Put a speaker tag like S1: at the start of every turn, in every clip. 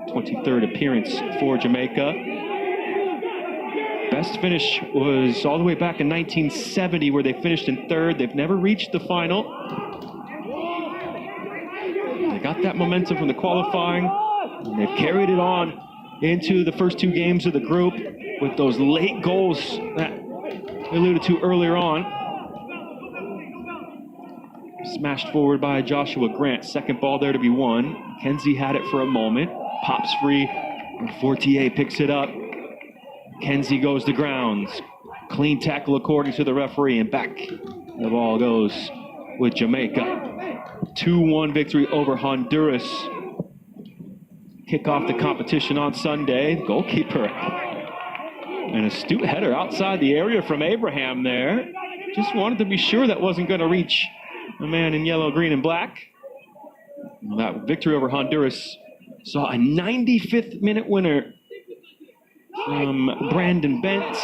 S1: 23rd appearance for Jamaica. Best finish was all the way back in 1970, where they finished in third. They've never reached the final. They got that momentum from the qualifying, and they've carried it on into the first two games of the group with those late goals that I alluded to earlier on. Smashed forward by Joshua Grant. Second ball there to be won. Kenzie had it for a moment. Pops free. And Fortier picks it up. Kenzie goes to grounds. Clean tackle according to the referee. And back the ball goes with Jamaica. 2-1 victory over Honduras. Kick off the competition on Sunday. Goalkeeper. An astute header outside the area from Abraham there. Just wanted to be sure that wasn't going to reach the man in yellow, green, and black. Well, that victory over Honduras saw a 95th minute winner from Brandon Bent.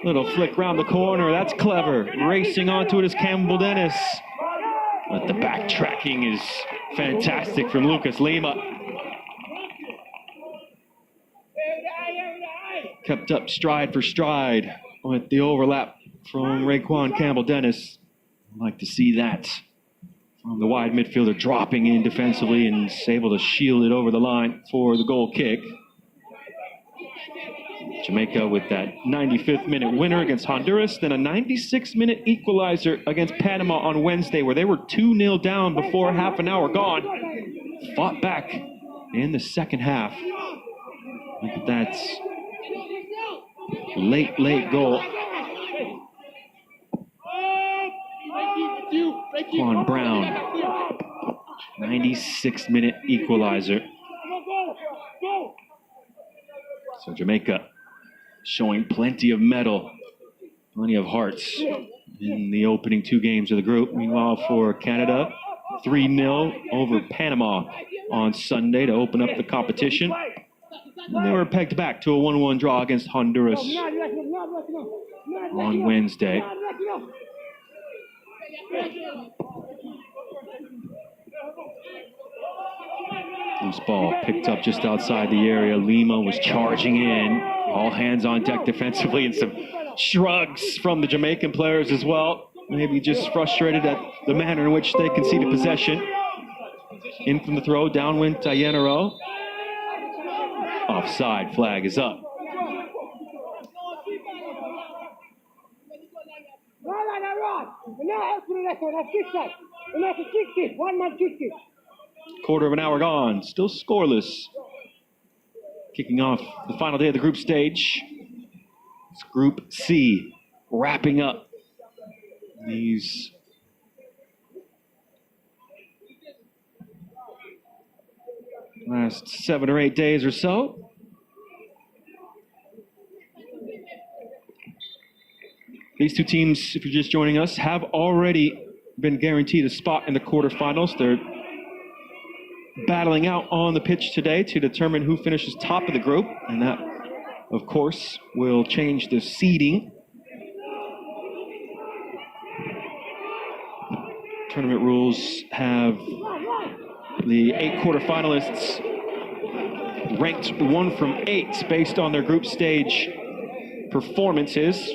S1: Little flick round the corner. That's clever. Racing onto it is Campbell Dennis. But the backtracking is fantastic from Lucas Lima. Kept up stride for stride with the overlap from Raekwon Campbell Dennis. I'd like to see that from the wide midfielder dropping in defensively and is able to shield it over the line for the goal kick. Jamaica with that 95th minute winner against Honduras, then a 96-minute equalizer against Panama on Wednesday, where they were 2-0 down before half an hour gone. Fought back in the second half. Look at that late goal. Quan Brown, 96-minute equalizer. So Jamaica showing plenty of mettle, plenty of hearts in the opening two games of the group. Meanwhile, for Canada, 3-0 over Panama on Sunday to open up the competition. And they were pegged back to a 1-1 draw against Honduras on Wednesday. Loose ball picked up just outside the area. Lima was charging in. All hands on deck defensively, and some shrugs from the Jamaican players as well. Maybe just frustrated at the manner in which they conceded possession. In from the throw, downwind Tayenaro. Offside flag is up. Quarter of an hour gone, still scoreless. Kicking off the final day of the group stage. It's Group C, wrapping up these last 7 or 8 days or so. These two teams, if you're just joining us, have already been guaranteed a spot in the quarterfinals. They're battling out on the pitch today to determine who finishes top of the group, and that, of course, will change the seeding. Tournament rules have the 8 quarterfinalists ranked 1 from 8 based on their group stage performances.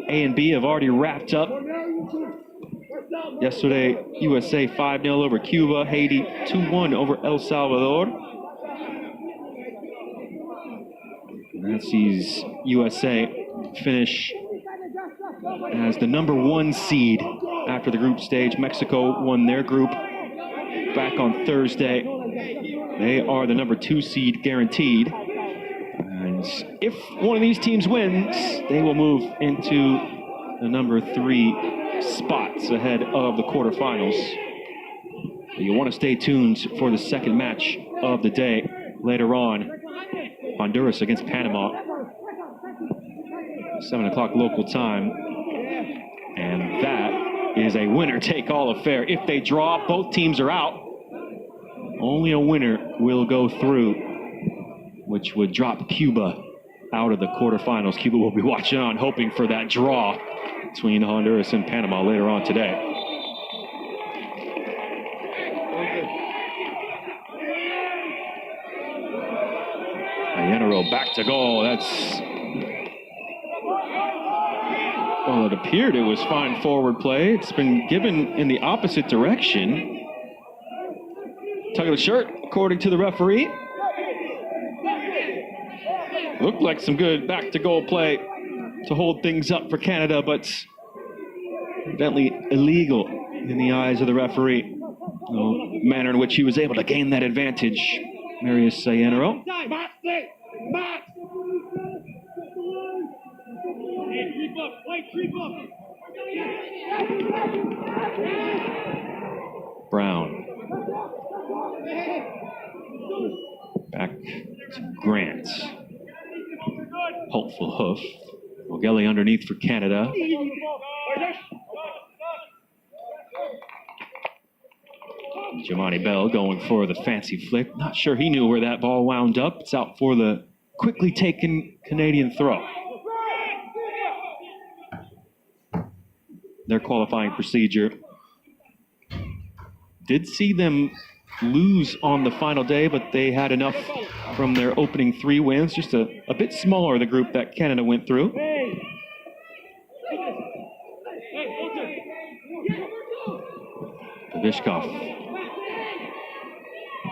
S1: A and B have already wrapped up. Yesterday, USA 5-0 over Cuba, Haiti 2-1 over El Salvador. And that sees USA finish as the number 1 seed after the group stage. Mexico won their group back on Thursday. They are the number 2 seed guaranteed. And if one of these teams wins, they will move into the number 3 spots ahead of the quarterfinals. You want to stay tuned for the second match of the day later on. Honduras against Panama. 7 o'clock local time. And that is a winner-take-all affair. If they draw, both teams are out. Only a winner will go through, which would drop Cuba out of the quarterfinals. Cuba will be watching on, hoping for that draw between Honduras and Panama later on today. Ienero back to goal. That's... Well, it appeared it was fine forward play. It's been given in the opposite direction. Tug of the shirt, according to the referee. Looked like some good back-to-goal play to hold things up for Canada, but evidently illegal in the eyes of the referee. The manner in which he was able to gain that advantage, Marius Ienero. Brown. Back to Grant. Hopeful hoof. O'Gelly underneath for Canada. Giamatti Bell going for the fancy flick. Not sure he knew where that ball wound up. It's out for the quickly taken Canadian throw. Their qualifying procedure. Did see them lose on the final day, but they had enough from their opening 3 wins. Just a bit smaller, the group that Canada went through. Vishkov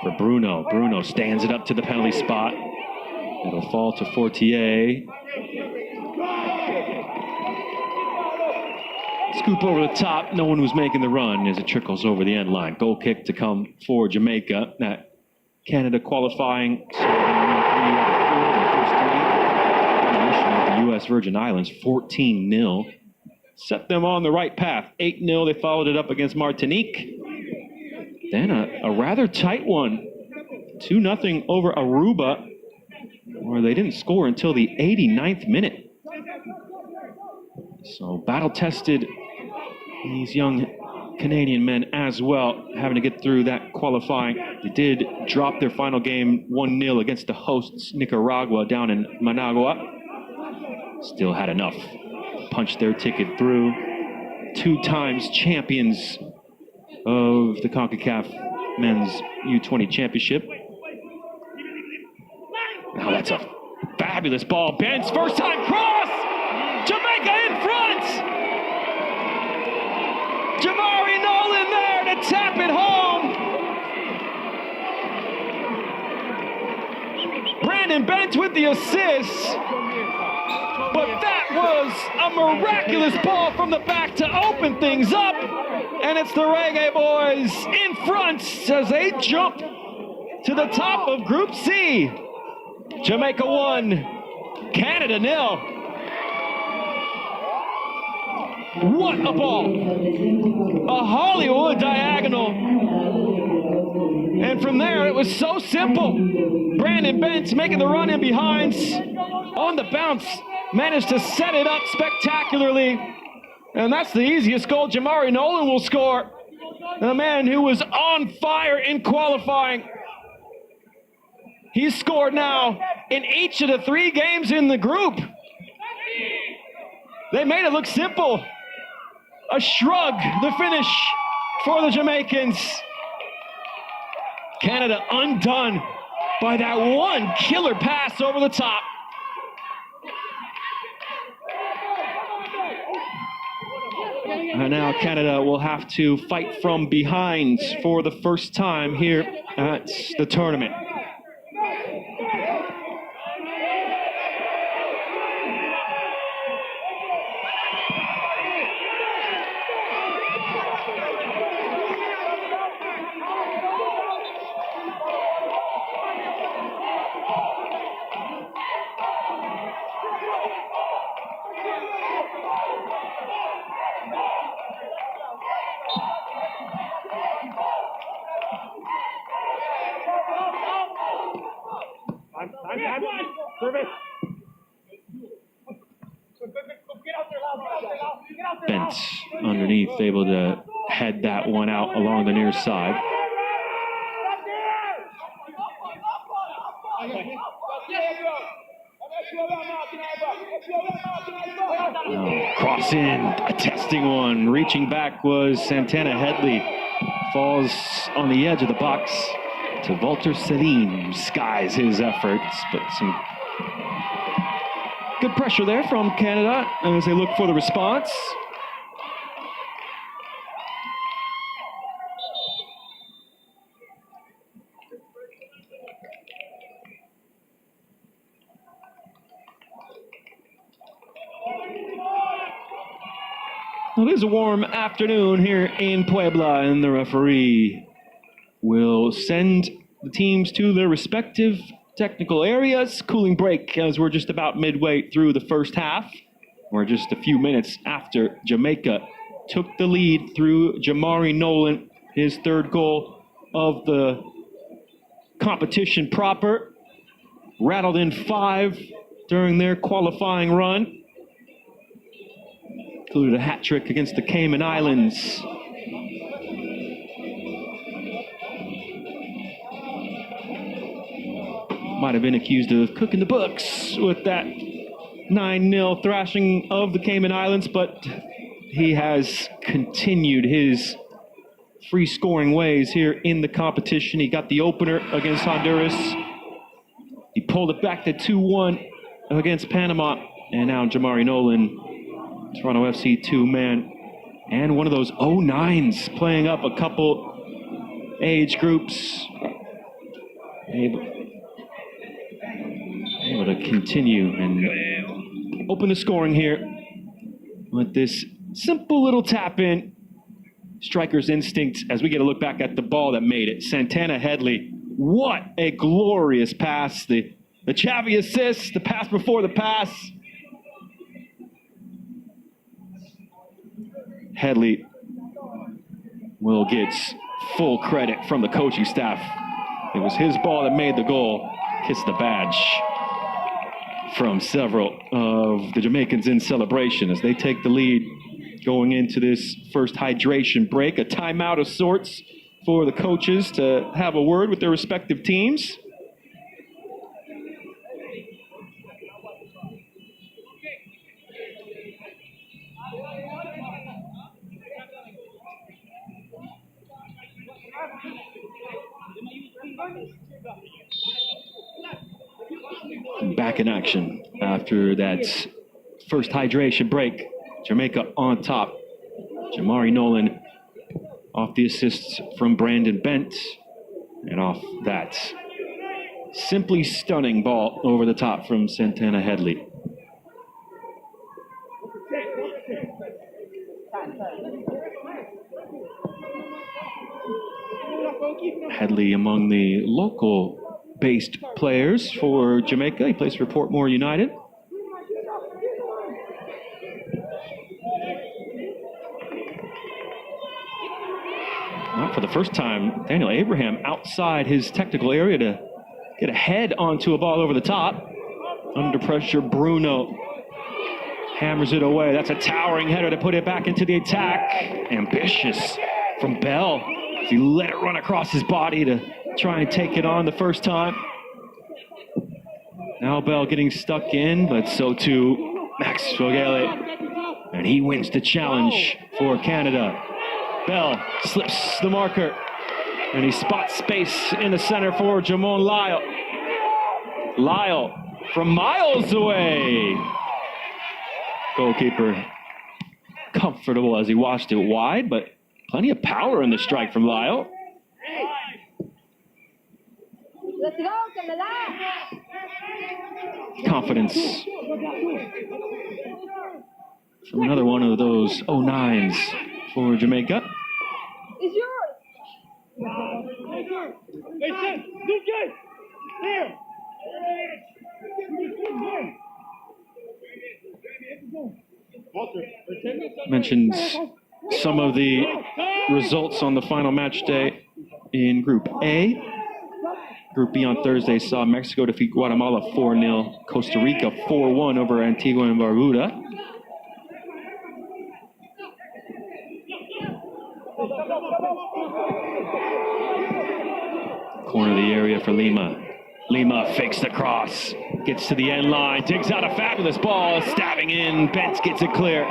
S1: for Bruno. Bruno stands it up to the penalty spot. It'll fall to Fortier. Scoop over the top. No one was making the run as it trickles over the end line. Goal kick to come for Jamaica. That Canada qualifying. So the U.S. Virgin Islands 14-0. Set them on the right path. 8-0. They followed it up against Martinique. Then a rather tight one. 2-0 over Aruba, where they didn't score until the 89th minute. So battle-tested, these young Canadian men as well, having to get through that qualifying. They did drop their final game 1-0 against the hosts, Nicaragua, down in Managua. Still had enough. Punched their ticket through. 2 times champions of the CONCACAF Men's U20 Championship. Now that's a fabulous ball. Ben's first time cross! Jamaica in front! Jamari Nolan there to tap it home! Brandon Bent with the assist. But that was a miraculous ball from the back to open things up. And it's the Reggae Boys in front as they jump to the top of Group C. Jamaica 1, Canada 0. What a ball. A Hollywood diagonal. And from there, it was so simple. Brandon Bent making the run in behind. On the bounce, managed to set it up spectacularly. And that's the easiest goal Jamari Nolan will score. A man who was on fire in qualifying. He's scored now in each of the 3 games in the group. They made it look simple. A shrug, the finish for the Jamaicans. Canada undone by that one killer pass over the top. And now Canada will have to fight from behind for the first time here at the tournament. Bent underneath, able to head that one out along the near side. Cross in, a testing one. Reaching back was Santana Headley. Falls on the edge of the box. to Walter Selim, who skies his efforts, but some good pressure there from Canada as they look for the response. Well, it is a warm afternoon here in Puebla, and the referee will send the teams to their respective technical areas. Cooling break as we're just about midway through the first half. We're just a few minutes after Jamaica took the lead through Jamari Nolan, his third goal of the competition proper. Rattled in 5 during their qualifying run. Included a hat trick against the Cayman Islands. Might have been accused of cooking the books with that 9-0 thrashing of the Cayman Islands, but he has continued his free scoring ways here in the competition. He got the opener against Honduras. He pulled it back to 2-1 against Panama, and now Jamari Nolan, Toronto FC 2-man, and one of those 09s playing up a couple age groups. Able to continue and open the scoring here with this simple little tap in. Striker's instinct as we get a look back at the ball that made it. Santana Headley, what a glorious pass. The Chavi assist, the pass before the pass. Headley will get full credit from the coaching staff. It was his ball that made the goal. Kiss the badge from several of the Jamaicans in celebration as they take the lead going into this first hydration break. A timeout of sorts for the coaches to have a word with their respective teams. Back in action after that first hydration break. Jamaica on top. Jamari Nolan off the assists from Brandon Bent. And off that simply stunning ball over the top from Santana Headley. Headley among the local-based players for Jamaica. He plays for Portmore United. Not for the first time, Daniel Abraham outside his technical area to get a head onto a ball over the top. Under pressure, Bruno hammers it away. That's a towering header to put it back into the attack. Ambitious from Bell. He let it run across his body to try and take it on the first time. Now Bell getting stuck in, but so too Max Fogele. And he wins the challenge for Canada. Bell slips the marker, and he spots space in the center for Jamon Lyle. Lyle from miles away. Goalkeeper comfortable as he watched it wide, but plenty of power in the strike from Lyle.
S2: Let's go,
S1: confidence from another one of those 09s for Jamaica.
S2: It's yours.
S1: Mentioned some of the results on the final match day in Group A. Group B on Thursday saw Mexico defeat Guatemala 4-0, Costa Rica 4-1 over Antigua and Barbuda. Corner of the area for Lima. Lima fakes the cross, gets to the end line, digs out a fabulous ball, stabbing in, Bentz gets it clear.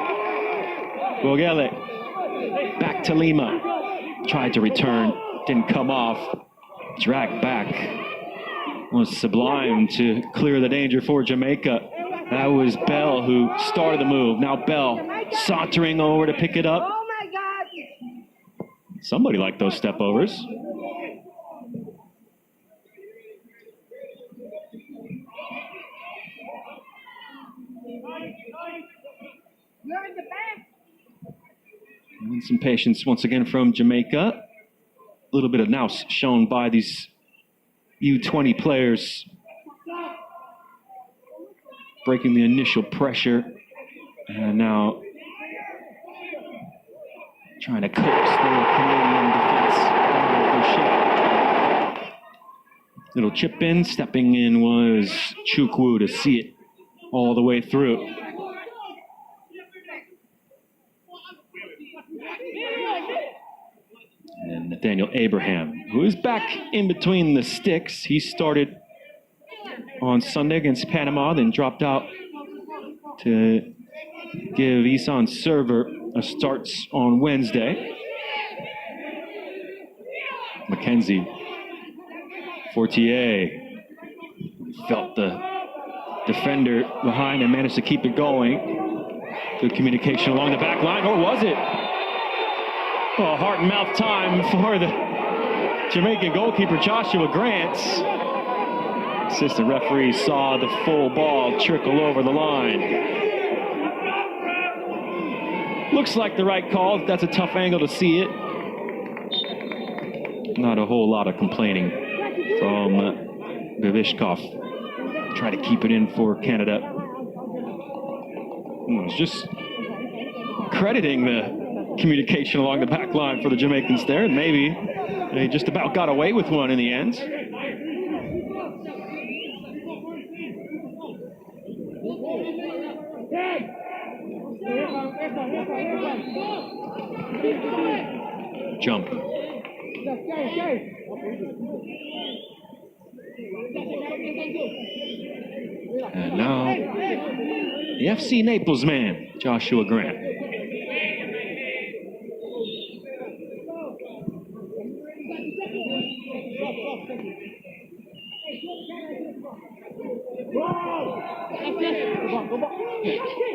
S1: Bogele back to Lima, tried to return, didn't come off. dragged back. Was sublime to clear the danger for Jamaica. That was Bell who started the move. Now Bell sauntering over to pick it up.
S2: Oh my God!
S1: Somebody liked those step overs.
S2: You're in the back.
S1: And some patience once again from Jamaica. A little bit of nous shown by these U20 players, breaking the initial pressure, and now trying to coax the Canadian defense out of their shape. Little chip in, stepping in was Chukwu to see it all the way through. And Nathaniel Abraham, who is back in between the sticks. He started on Sunday against Panama, then dropped out to give Isan Server a start on Wednesday. Mackenzie, Fortier, felt the defender behind and managed to keep it going. Good communication along the back line, or was it? Oh, heart and mouth time for the Jamaican goalkeeper, Joshua Grant. Assistant referee saw the full ball trickle over the line. Looks like the right call. That's a tough angle to see it. Not a whole lot of complaining from Bivishkov. Try to keep it in for Canada. It's just crediting the communication along the back line for the Jamaicans there, and maybe they just about got away with one in the end. Jump. And now the FC Naples man, Joshua Grant.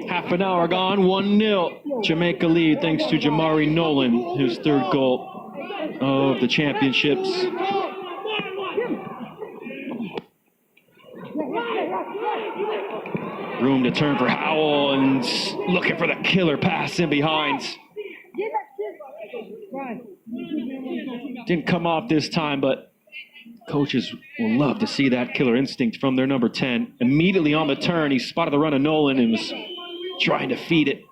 S1: Half an hour gone, 1-0. Jamaica lead thanks to Jamari Nolan, his third goal of the championships. Room to turn for Howell, and looking for the killer pass in behind. Didn't come off this time, but coaches will love to see that killer instinct from their number 10. Immediately on the turn, he spotted the run of Nolan and was trying to feed it.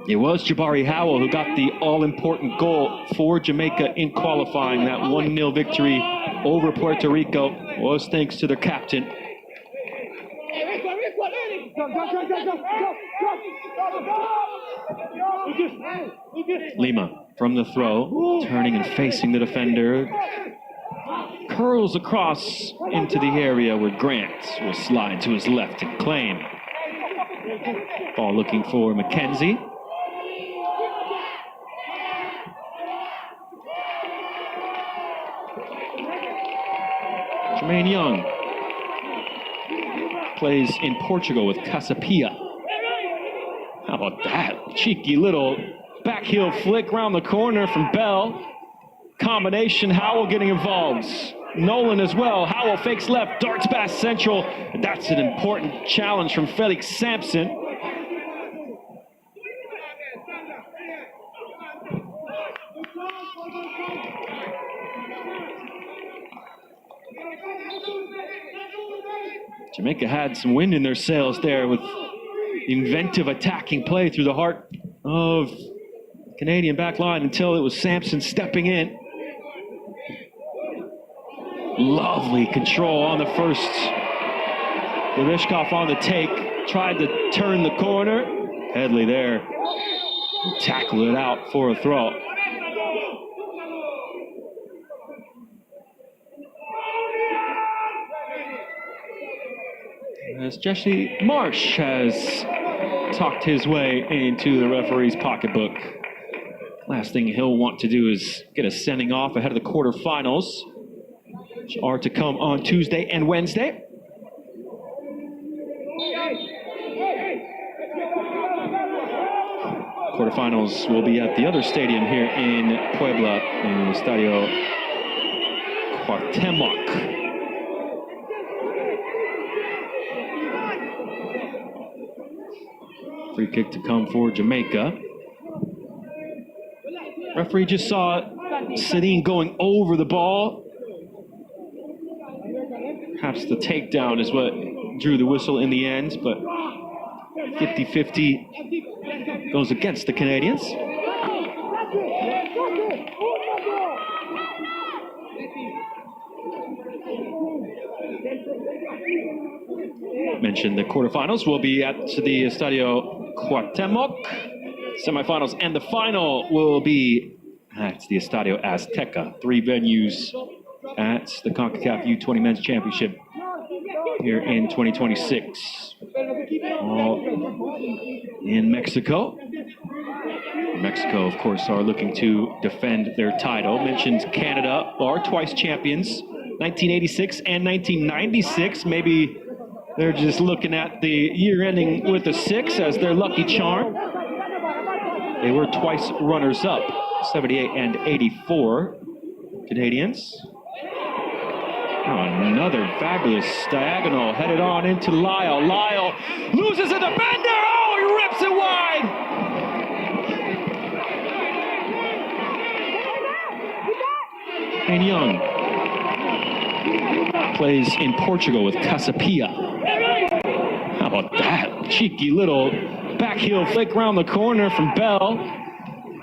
S1: It was Jabari Howell who got the all-important goal for Jamaica in qualifying. That 1-0 victory over Puerto Rico was thanks to their captain. Lima from the throw, turning and facing the defender. Curls across into the area where Grant will slide to his left and claim. Ball looking for Mackenzie. Jermaine Young plays in Portugal with Casapia. How about that? Cheeky little back heel flick around the corner from Bell. Combination, Howell getting involved. Nolan as well. Howell fakes left, darts past central. That's an important challenge from Felix Sampson. Jamaica had some wind in their sails there with inventive attacking play through the heart of Canadian back line until it was Sampson stepping in. Lovely control on the first. Bivishkov on the take, tried to turn the corner. Headley there, tackled it out for a throw. As Jesse Marsh has talked his way into the referee's pocketbook. Last thing he'll want to do is get a sending off ahead of the quarterfinals, which are to come on Tuesday and Wednesday. Quarterfinals will be at the other stadium here in Puebla, in Estadio Cuauhtemoc. Free kick to come for Jamaica. Referee just saw Sedin going over the ball. Perhaps the takedown is what drew the whistle in the end, but 50-50 goes against the Canadians. Mentioned the quarterfinals will be at the Estadio Cuauhtemoc. Semifinals and the final will be at the Estadio Azteca. 3 venues at the CONCACAF U20 Men's Championship here in 2026. All in Mexico. Mexico, of course, are looking to defend their title. Mentioned Canada are twice champions, 1986 and 1996. Maybe they're just looking at the year ending with a 6 as their lucky charm. They were twice runners-up, 78 and 84 Canadians. Oh, another fabulous diagonal headed on into Lyle. Lyle loses a defender. Oh, he rips it wide. And Young plays in Portugal with Casapia. How about that? Cheeky little back heel flick around the corner from Bell.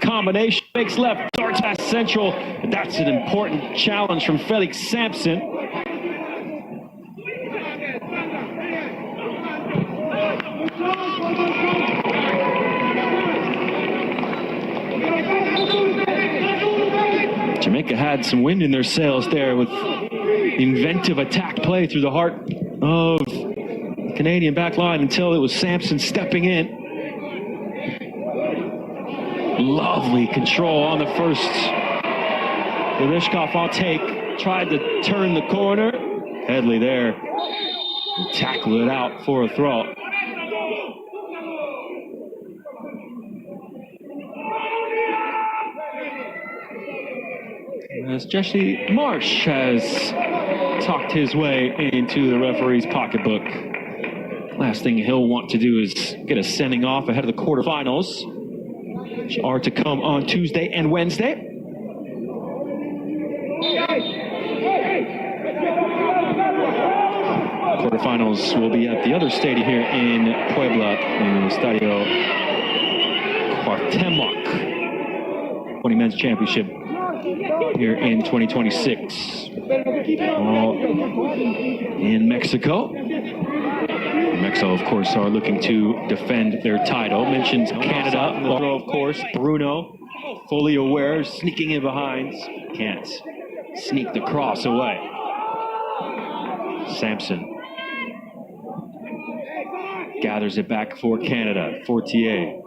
S1: Combination, fakes left, darts past central. That's an important challenge from Felix Sampson. Jamaica had some wind in their sails there with inventive attack play through the heart of the Canadian back line until it was Sampson stepping in. Lovely control on the first. Bereshkov on take, tried to turn the corner. Headley there, tackle it out for a throw. As Jesse Marsh has talked his way into the referee's pocketbook. Last thing he'll want to do is get a sending off ahead of the quarterfinals, which are to come on Tuesday and Wednesday. Quarterfinals will be at the other stadium here in Puebla, in Estadio Cuauhtemoc. 20 Men's Championship here in 2026. All in Mexico. Mexico, of course, are looking to defend their title. Mentioned Canada, of course. Bruno, fully aware, sneaking in behind. Can't sneak the cross away. Sampson gathers it back for Canada. Fortier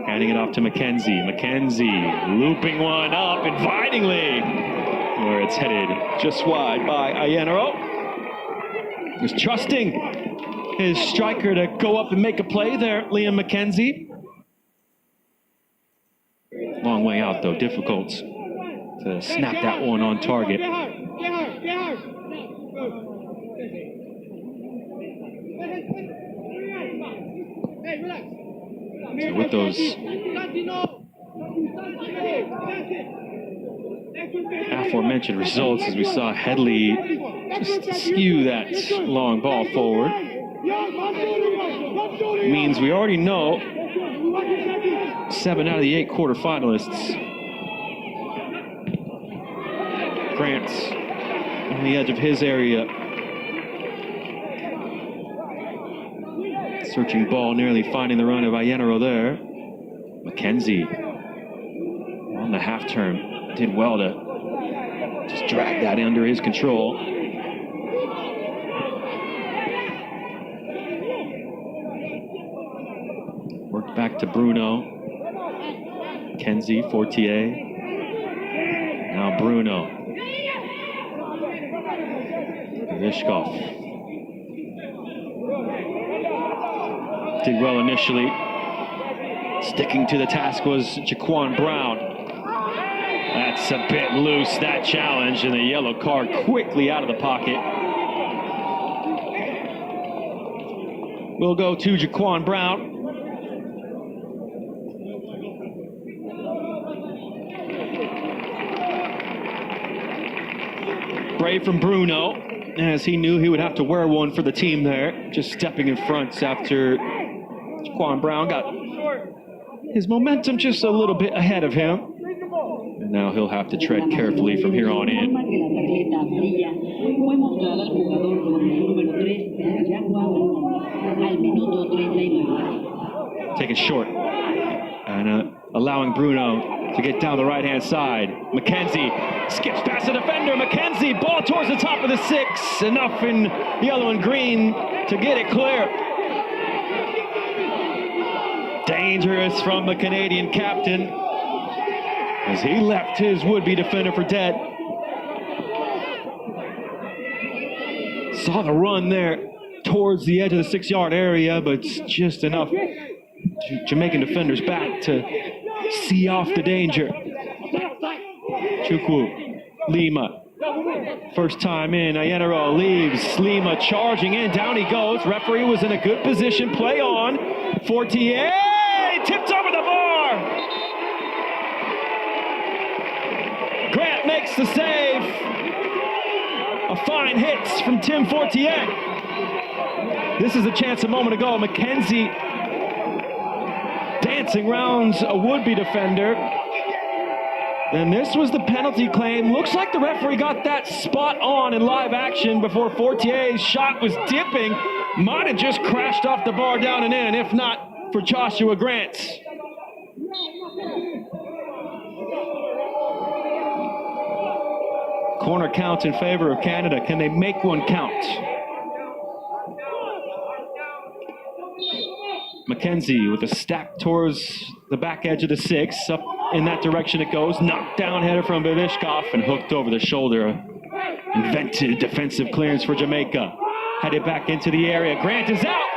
S1: handing it off to McKenzie. McKenzie looping one up invitingly, where it's headed just wide by Ayenaro. Just trusting his striker to go up and make a play there, Liam McKenzie. Long way out, though. Difficult to snap that one on target. So with those aforementioned results, as we saw Headley just skew that long ball forward, means we already know 7 out of the 8 quarterfinalists. Grant's on the edge of his area. Searching ball, nearly finding the run of Ayenaro there. McKenzie on the half turn did well to just drag that under his control. Worked back to Bruno. Kenzie, Fortier. Now Bruno. Vishkov. Did well initially. Sticking to the task was Jaquan Brown. That's a bit loose, that challenge, and the yellow card quickly out of the pocket. We'll go to Jaquan Brown. Brave from Bruno, as he knew he would have to wear one for the team there. Just stepping in front after Jaquan Brown got his momentum just a little bit ahead of him. And now he'll have to tread carefully from here on in. Take it short. And allowing Bruno to get down the right-hand side. McKenzie skips past the defender. McKenzie, ball towards the top of the 6. Enough in yellow and green to get it clear. Dangerous from the Canadian captain as he left his would-be defender for dead. Saw the run there towards the edge of the 6-yard area, but just enough Jamaican defenders back to see off the danger. Chukwu, Lima, first time in, Ayenaro leaves, Lima charging in, down he goes. Referee was in a good position, play on. Fortier, tipped over the bar. Grant makes the save. A fine hit from Tim Fortier. This is a chance a moment ago. McKenzie dancing rounds a would-be defender. And this was the penalty claim. Looks like the referee got that spot on in live action before Fortier's shot was dipping. Might have just crashed off the bar down and in, if not for Joshua Grant. Corner count in favor of Canada. Can they make one count? McKenzie with a stack towards the back edge of the 6. Up in that direction it goes. Knocked down header from Vivishkov and hooked over the shoulder. Invented defensive clearance for Jamaica. Headed back into the area. Grant is out.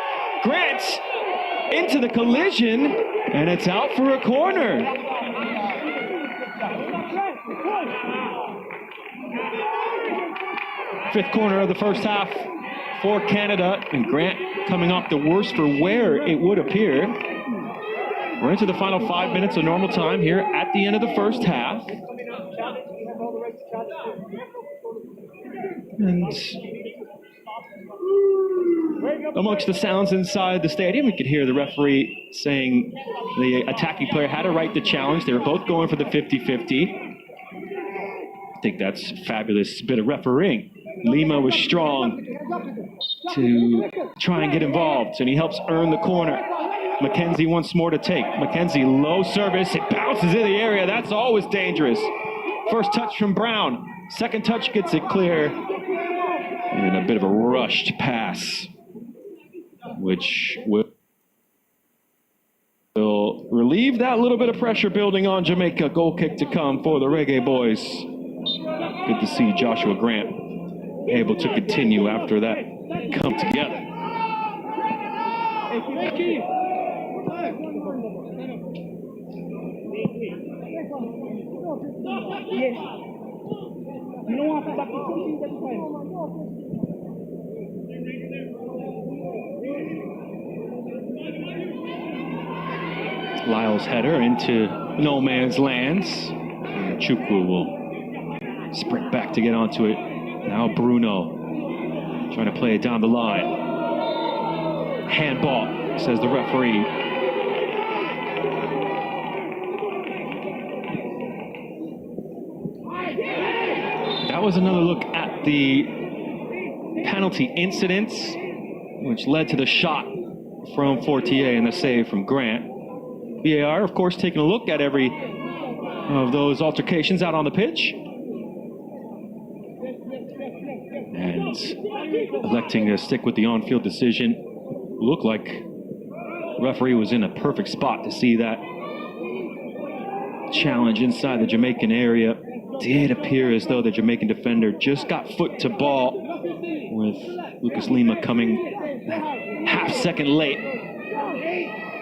S1: Grant into the collision, and it's out for a corner. Fifth corner of the first half for Canada, and Grant coming off the worst for wear, it would appear. We're into the final 5 minutes of normal time here at the end of the first half. And amongst the sounds inside the stadium, we could hear the referee saying the attacking player had a right to challenge. They were both going for the 50-50. I think that's a fabulous bit of refereeing. Lima was strong to try and get involved, and he helps earn the corner. McKenzie once more to take. McKenzie, low service. It bounces in the area. That's always dangerous. First touch from Brown. Second touch gets it clear. And a bit of a rushed pass, which will relieve that little bit of pressure building on Jamaica. Goal kick to come for the Reggae boys. Good to see Joshua Grant able to continue after that come together. Lyle's header into no man's lands. And Chukwu will sprint back to get onto it. Now Bruno trying to play it down the line. Handball, says the referee. That was another look at the penalty incident, which led to the shot from Fortier and the save from Grant. VAR, of course, taking a look at every of those altercations out on the pitch. And electing to stick with the on-field decision. Looked like the referee was in a perfect spot to see that challenge inside the Jamaican area. Did appear as though the Jamaican defender just got foot to ball, with Lucas Lima coming half second late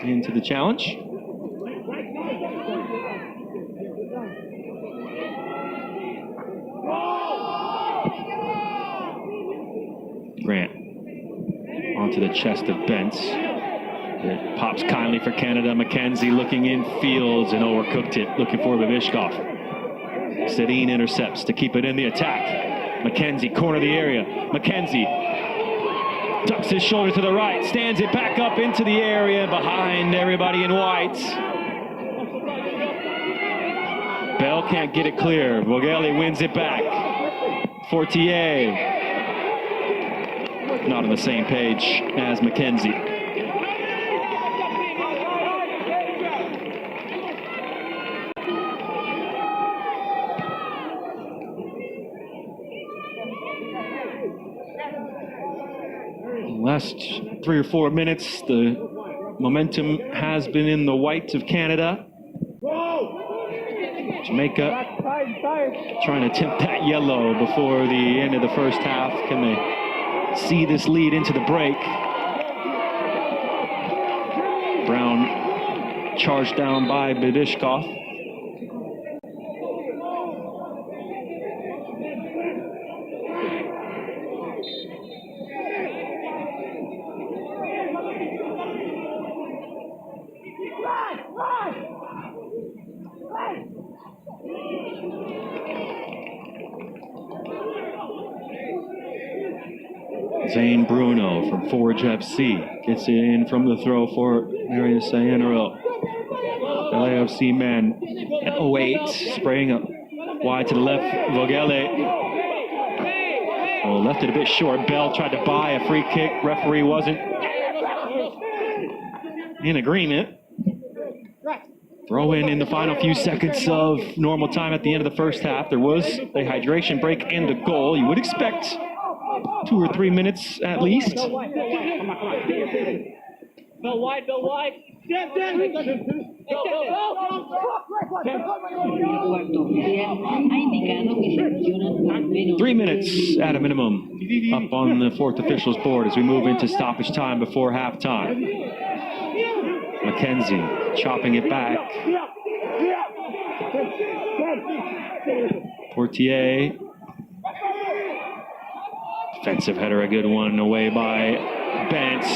S1: into the challenge. Grant onto the chest of Bentz. It pops kindly for Canada. McKenzie looking in fields and overcooked it, looking for Bibishkov. Sedin intercepts to keep it in the attack. McKenzie, corner of the area. McKenzie ducks his shoulder to the right, stands it back up into the area behind everybody in white. Bell can't get it clear. Vogele wins it back. Fortier not on the same page as McKenzie. Last 3 or 4 minutes, the momentum has been in the white of Canada. Jamaica trying to tempt that yellow before the end of the first half. Can they see this lead into the break? Brown charged down by Bibishkov. Zane Bruno from Forge FC gets it in from the throw for Marius Sayanero. LAFC man at 08, spraying up wide to the left. Vogele left it a bit short. Bell tried to buy a free kick. Referee wasn't in agreement. Throw in the final few seconds of normal time at the end of the first half. There was a hydration break and a goal. You would expect 2 or 3 minutes at least.
S3: Bill wide. Bill wide.
S1: 3 minutes at a minimum up on the fourth official's board as we move into stoppage time before halftime. McKenzie chopping it back. Portier. Defensive header, a good one, away by Bentz.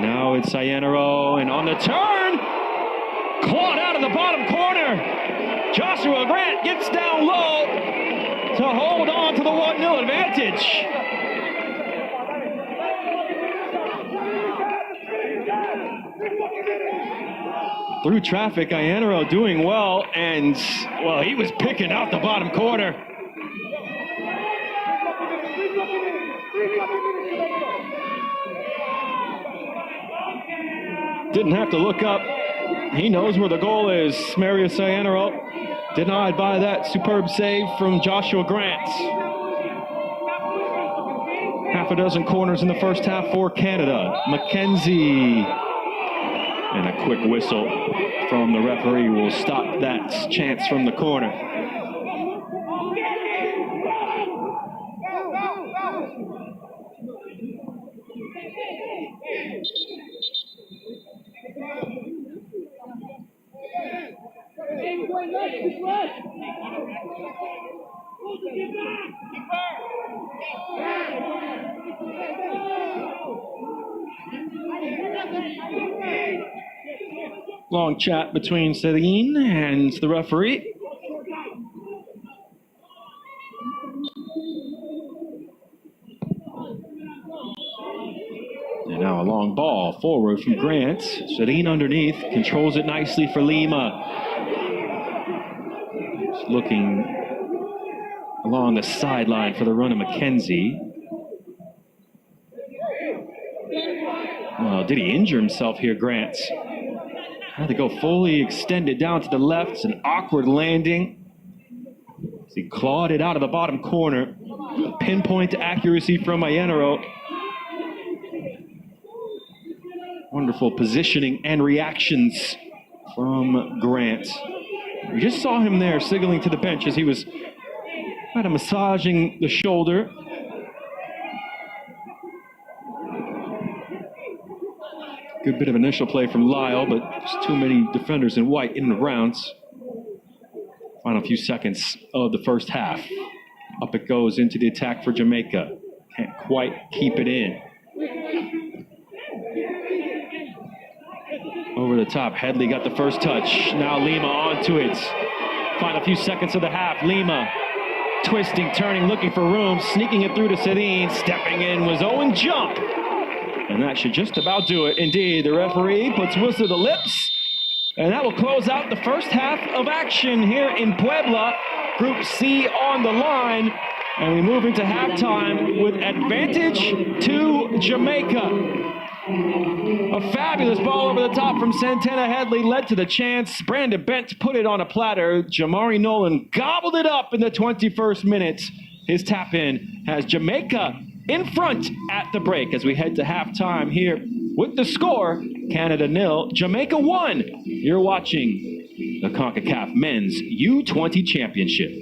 S1: Now it's Sayanero, and on the turn, clawed out of the bottom corner. Joshua Grant gets down low to hold on to the 1-0 advantage. Through traffic, Sayanero doing well, and, well, he was picking out the bottom corner. Didn't have to look up. He knows where the goal is. Marius Sayanero denied by that superb save from Joshua Grant. Half a dozen corners in the first half for Canada. McKenzie. And a quick whistle from the referee will stop that chance from the corner. Long chat between Sedin and the referee. And now a long ball forward from Grant. Sedin underneath, controls it nicely for Lima. Just looking along the sideline for the run of McKenzie. Well, did he injure himself here, Grant? Had to go fully extended down to the left. It's an awkward landing. He clawed it out of the bottom corner. Pinpoint accuracy from Sayanero. Wonderful positioning and reactions from Grant. We just saw him there signaling to the bench as he was kind of massaging the shoulder. Good bit of initial play from Lyle, but just too many defenders in white in the rounds. Final few seconds of the first half. Up it goes into the attack for Jamaica. Can't quite keep it in. Over the top, Headley got the first touch. Now Lima onto it. Final few seconds of the half. Lima twisting, turning, looking for room, sneaking it through to Sedin. Stepping in was Owen Jump. And that should just about do it. Indeed, the referee puts whistle to the lips. And that will close out the first half of action here in Puebla. Group C on the line. And we move into halftime with advantage to Jamaica. A fabulous ball over the top from Santana Headley led to the chance. Brandon Bent put it on a platter. Jamari Nolan gobbled it up in the 21st minute. His tap in has Jamaica in front at the break as we head to halftime here with the score, Canada 0, Jamaica 1. You're watching the CONCACAF Men's U20 Championship.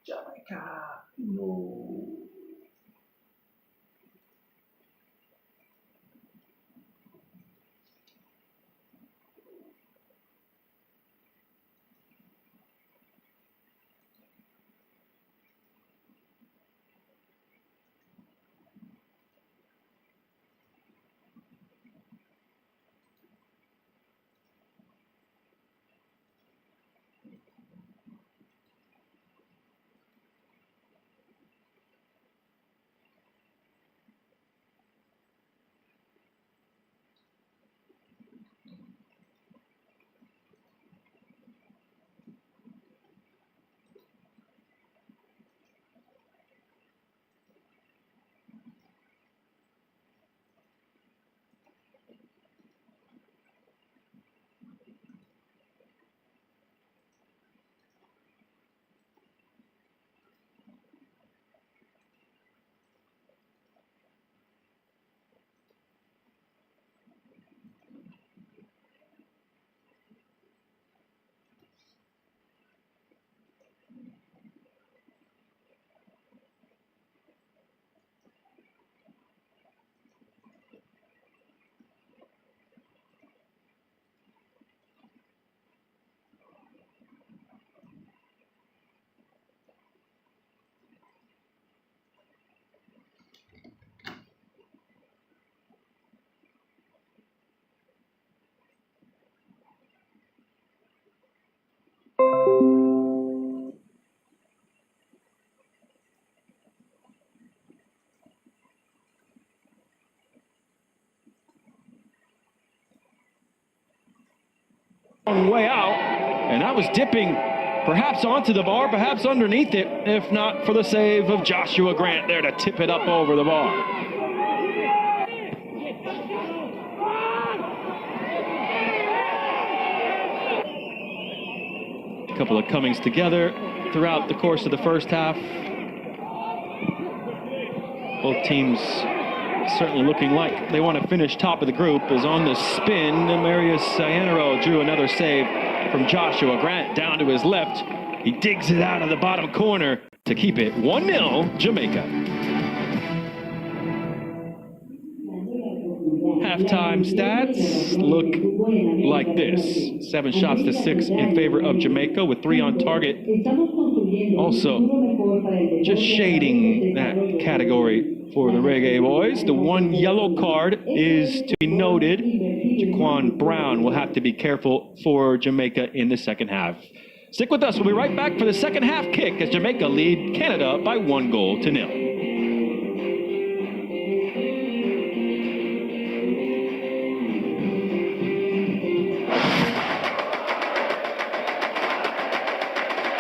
S3: Jamaica, no.
S1: Way out, and that was dipping perhaps onto the bar, perhaps underneath it, if not for the save of Joshua Grant there to tip it up over the bar. A couple of comings together throughout the course of the first half. Both teams certainly looking like they want to finish top of the group. Is on the spin, and Marius Cianero drew another save from Joshua Grant down to his left. He digs it out of the bottom corner to keep it 1-0 Jamaica. Halftime stats look like this. 7 shots to 6 in favor of Jamaica with 3 on target. Also, just shading that category for the Reggae Boys. The 1 yellow card is to be noted. Jaquan Brown will have to be careful for Jamaica in the second half. Stick with us. We'll be right back for the second half kick as Jamaica lead Canada by 1-0.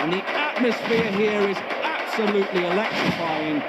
S4: And the atmosphere here is absolutely electrifying.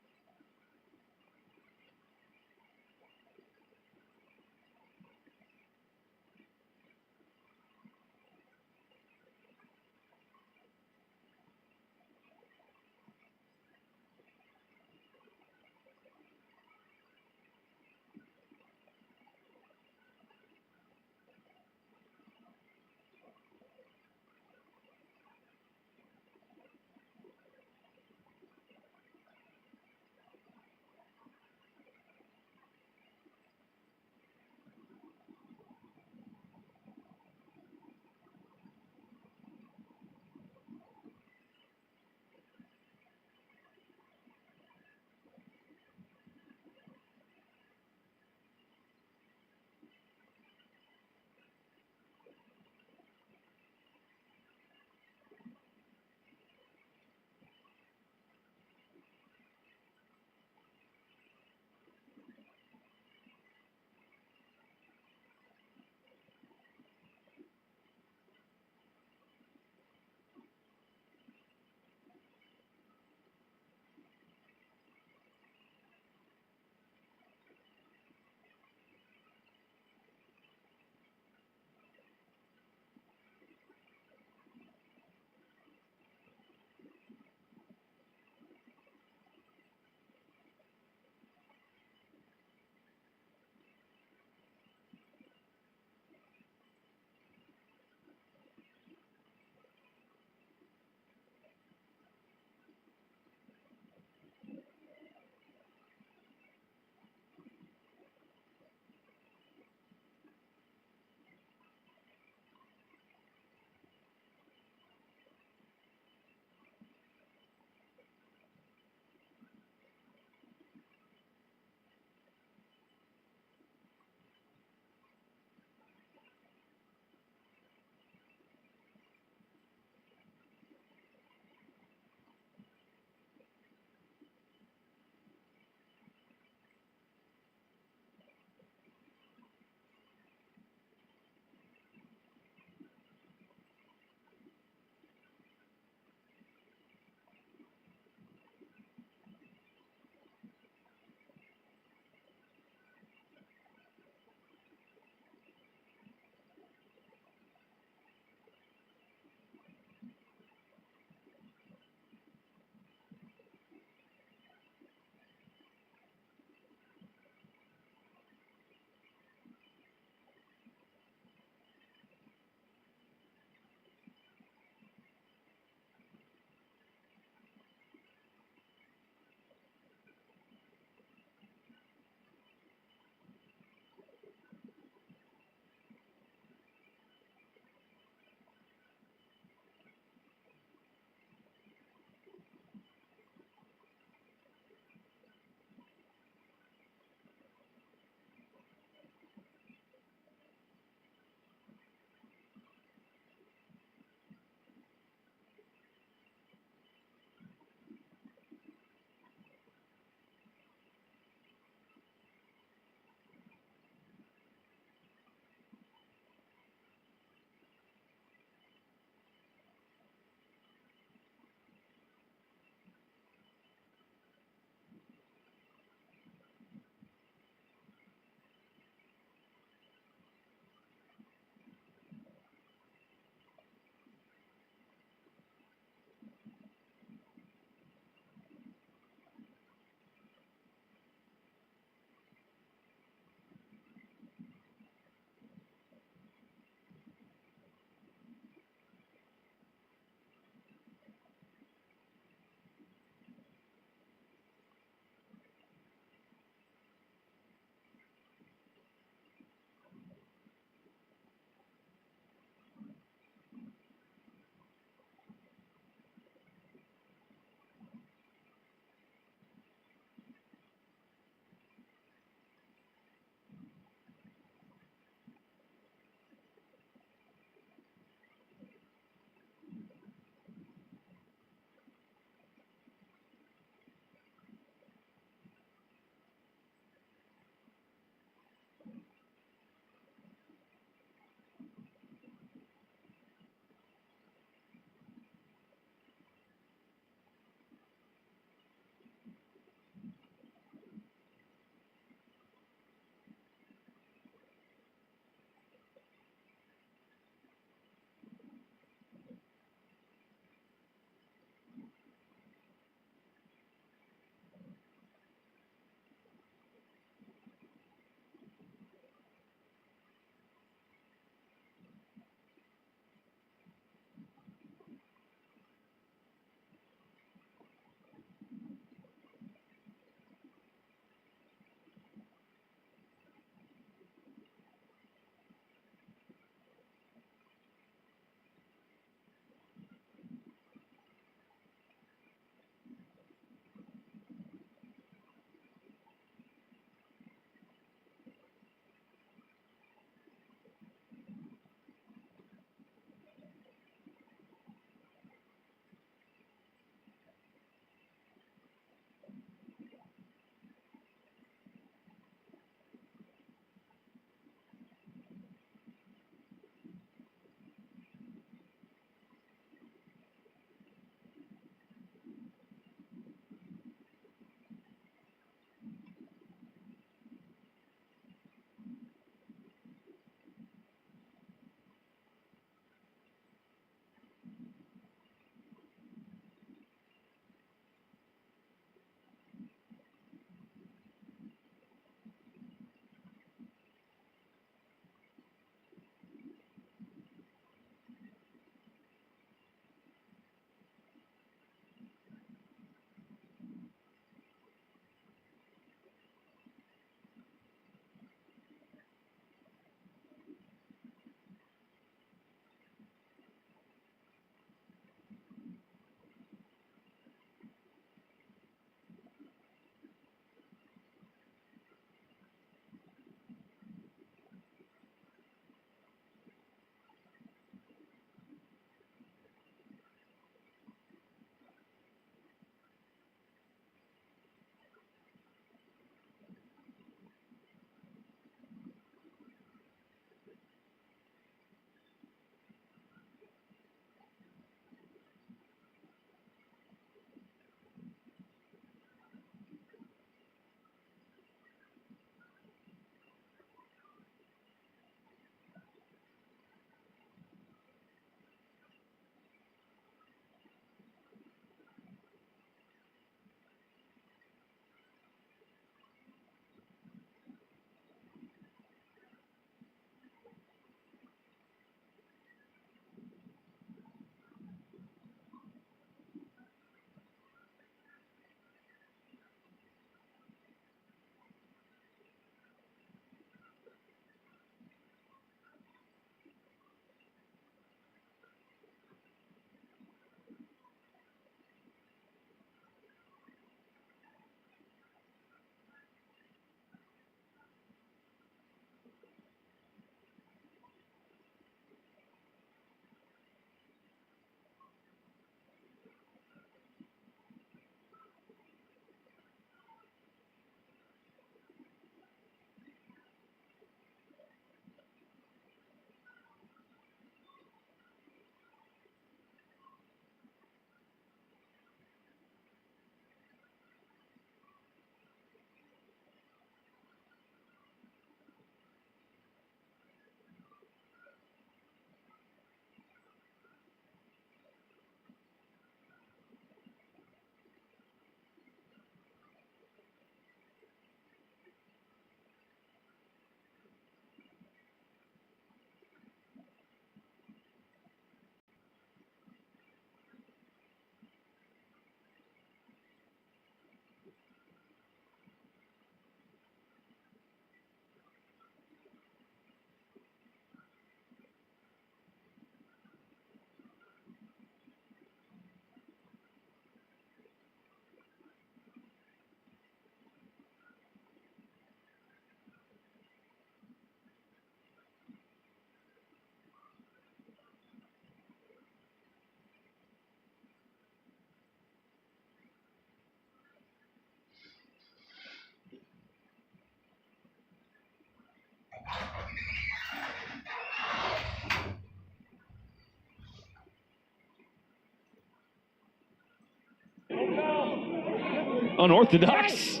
S1: unorthodox,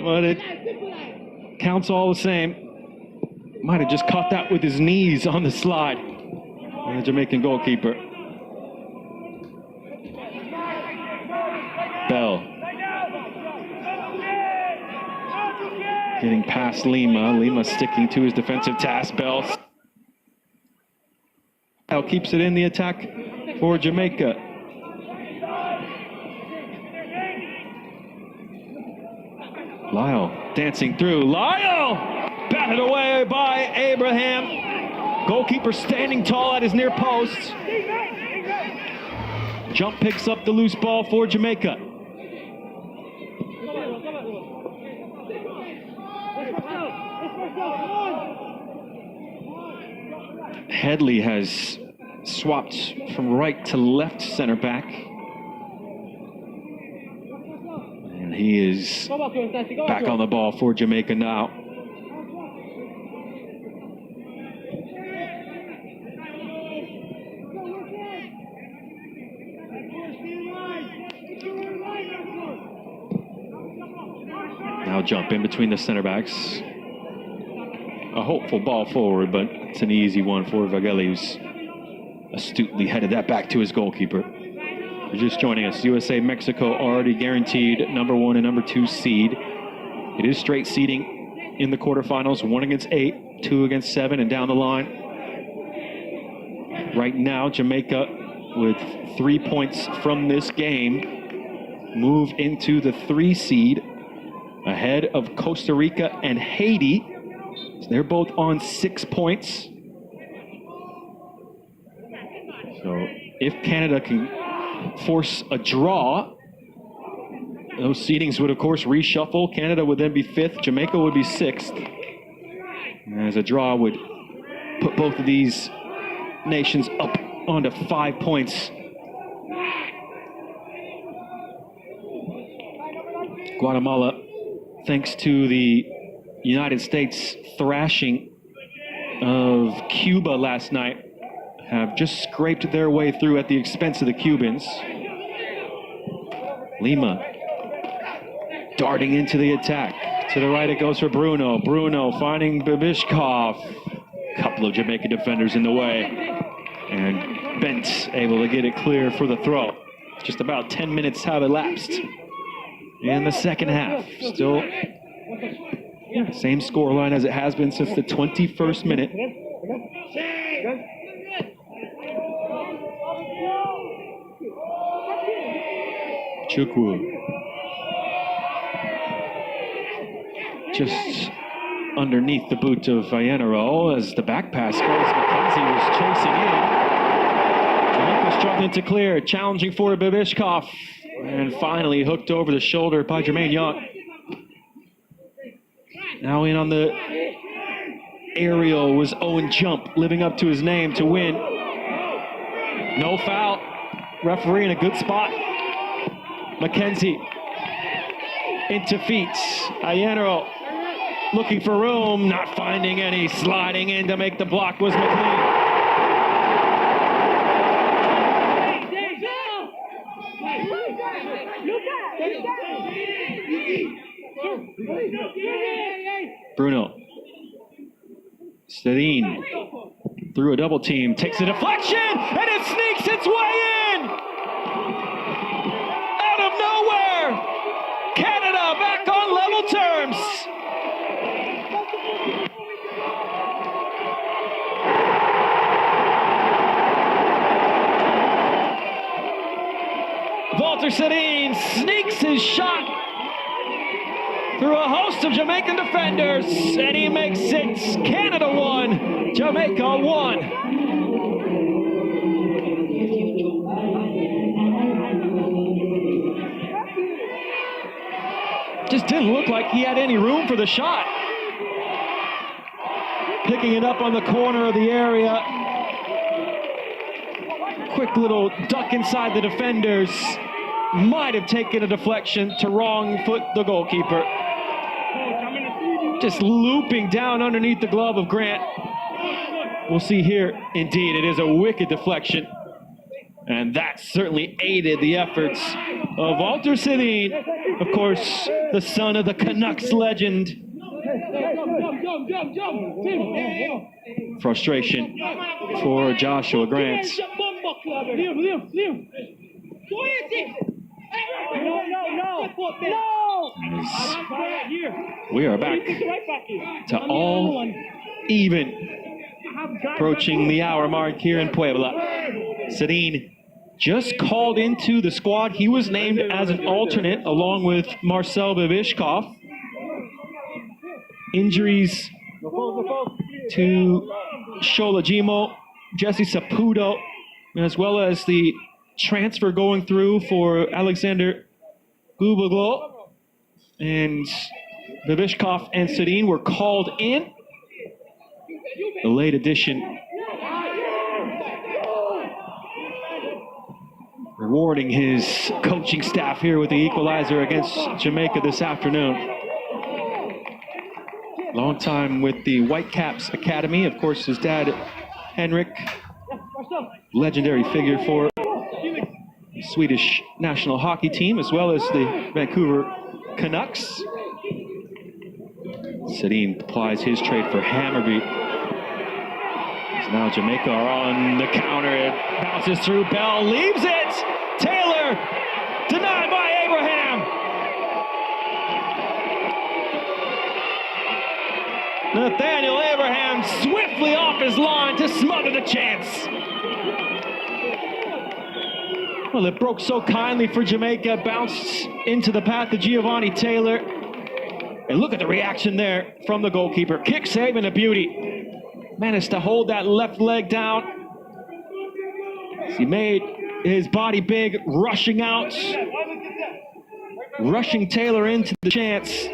S1: but it counts all the same. Might have just caught that with his knees on the slide. And the Jamaican goalkeeper. Bell. Getting past Lima. Lima sticking to his defensive task. Bell keeps it in the attack for Jamaica. Lyle dancing through. Lyle! Batted away by Abraham. Goalkeeper standing tall at his near post. Jump picks up the loose ball for Jamaica. Headley has swapped from right to left center back. And he is back on the ball for Jamaica now. Now jump in between the center backs. A hopeful ball forward, but it's an easy one for Vageli, who's astutely headed that back to his goalkeeper. If you're just joining us, USA-Mexico already guaranteed #1 and #2 seed. It is straight seeding in the quarterfinals, 1 against 8, 2 against 7, and down the line. Right now, Jamaica, with 3 points from this game, move into the 3 seed, ahead of Costa Rica and Haiti. So they're both on 6 points. So if Canada can force a draw, those seedings would of course reshuffle. Canada would then be 5th, Jamaica would be 6th. As a draw would put both of these nations up onto 5 points. Guatemala, thanks to the United States thrashing of Cuba last night, have just scraped their way through at the expense of the Cubans. Lima darting into the attack. To the right it goes for Bruno. Bruno finding Babishkov. A couple of Jamaican defenders in the way. And Bent able to get it clear for the throw. Just about 10 minutes have elapsed in the second half. Still same scoreline as it has been since the 21st minute. Chukwu. Just underneath the boot of Vallenero as the back pass goes. McKenzie was chasing in. Jamaica struggling to clear, challenging for Babishkov. And finally hooked over the shoulder by Jermaine Young. Now in on the aerial was Owen Jump, living up to his name to win. No foul. Referee in a good spot. McKenzie into feet. Ayenero looking for room, not finding any. Sliding in to make the block was McLean. Bruno. Stadin through a double team, takes a deflection, and it sneaks its way in! Out of nowhere! Canada back on level terms! Walter Stadin sneaks his shot through a host of Jamaican defenders, and he makes it Canada 1, Jamaica 1. Just didn't look like he had any room for the shot. Picking it up on the corner of the area. Quick little duck inside the defenders. Might have taken a deflection to wrong foot the goalkeeper. Just looping down underneath the glove of Grant. We'll see here. Indeed, it is a wicked deflection. And that certainly aided the efforts of Walter Sedin, of course, the son of the Canucks legend. Frustration for Joshua Grant. We are back to all even, approaching the hour mark here in Puebla. Sedin just called into the squad. He was named as an alternate along with Marcel Bivishkov. Injuries to Sholajimo, Jesse Saputo, as well as the transfer going through for Alexander Gubaglo. And Bivishkov and Sedin were called in. The late addition rewarding his coaching staff here with the equalizer against Jamaica this afternoon. Long time with the Whitecaps Academy. Of course, his dad, Henrik, legendary figure for the Swedish national hockey team, as well as the Vancouver Canucks. Sedin applies his trade for Hammarby. So now Jamaica are on the counter. It bounces through. Bell leaves it. Taylor denied by Abraham. Nathaniel Abraham swiftly off his line to smother the chance. Well, it broke so kindly for Jamaica. Bounced into the path of Giovanni Taylor. And look at the reaction there from the goalkeeper. Kick save and a beauty. Managed to hold that left leg down. He made his body big, rushing out. Rushing Taylor into the chance.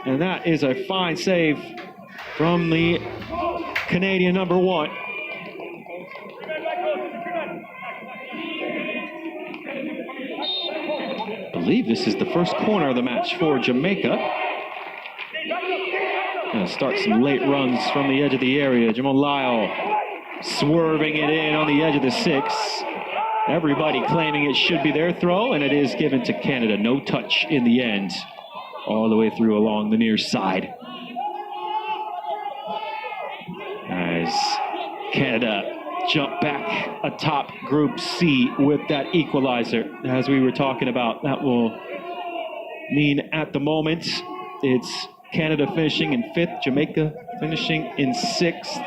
S1: And that is a fine save from the Canadian number one. I believe this is the first corner of the match for Jamaica. Gonna start some late runs from the edge of the area. Jamon Lyle swerving it in on the edge of the 6. Everybody claiming it should be their throw, and it is given to Canada. No touch in the end, all the way through along the near side. As Canada jump back atop Group C with that equalizer. As we were talking about, that will mean at the moment it's Canada finishing in 5th, Jamaica finishing in 6th.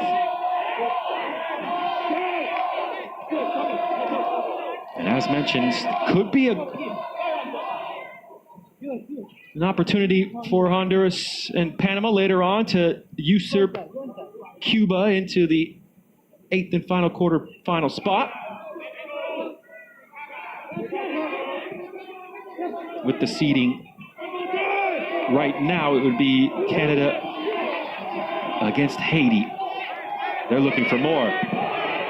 S1: And as mentioned, could be an opportunity for Honduras and Panama later on to usurp Cuba into the 8th and final quarterfinal spot. With the seeding right now, it would be Canada against Haiti. They're looking for more.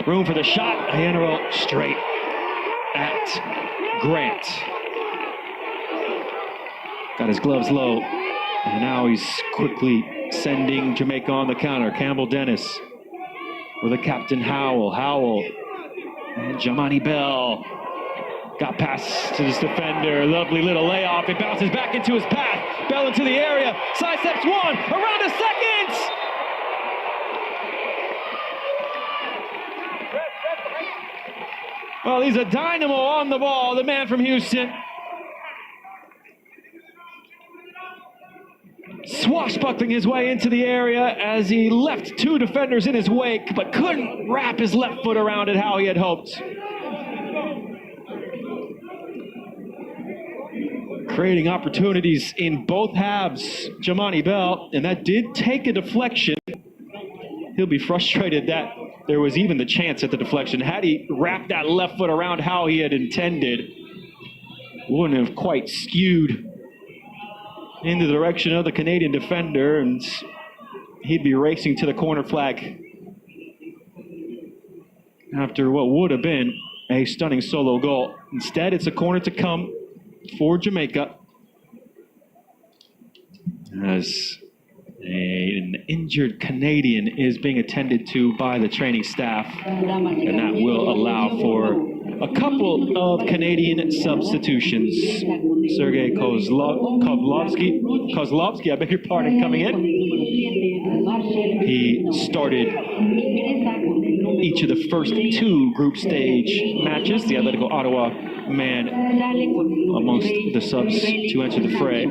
S1: Room for the shot. Iannaro straight at Grant. Got his gloves low. And now he's quickly sending Jamaica on the counter. Campbell Dennis with a Captain Howell. Howell and Jamani Bell. Got past to this defender. Lovely little layoff. It bounces back into his path. Bell into the area. Sidesteps one. Around a second. Well, he's a dynamo on the ball. The man from Houston. Swashbuckling his way into the area as he left 2 defenders in his wake, but couldn't wrap his left foot around it how he had hoped. Creating opportunities in both halves, Jamani Bell, and that did take a deflection. He'll be frustrated that there was even the chance at the deflection. Had he wrapped that left foot around how he had intended, wouldn't have quite skewed in the direction of the Canadian defender, and he'd be racing to the corner flag after what would have been a stunning solo goal. Instead, it's a corner to come for Jamaica as an injured Canadian is being attended to by the training staff, and that will allow for a couple of Canadian substitutions. Sergei Kozlovsky, I beg your pardon, coming in. He started each of the first two group stage matches. The Atletico Ottawa man amongst the subs to enter the fray.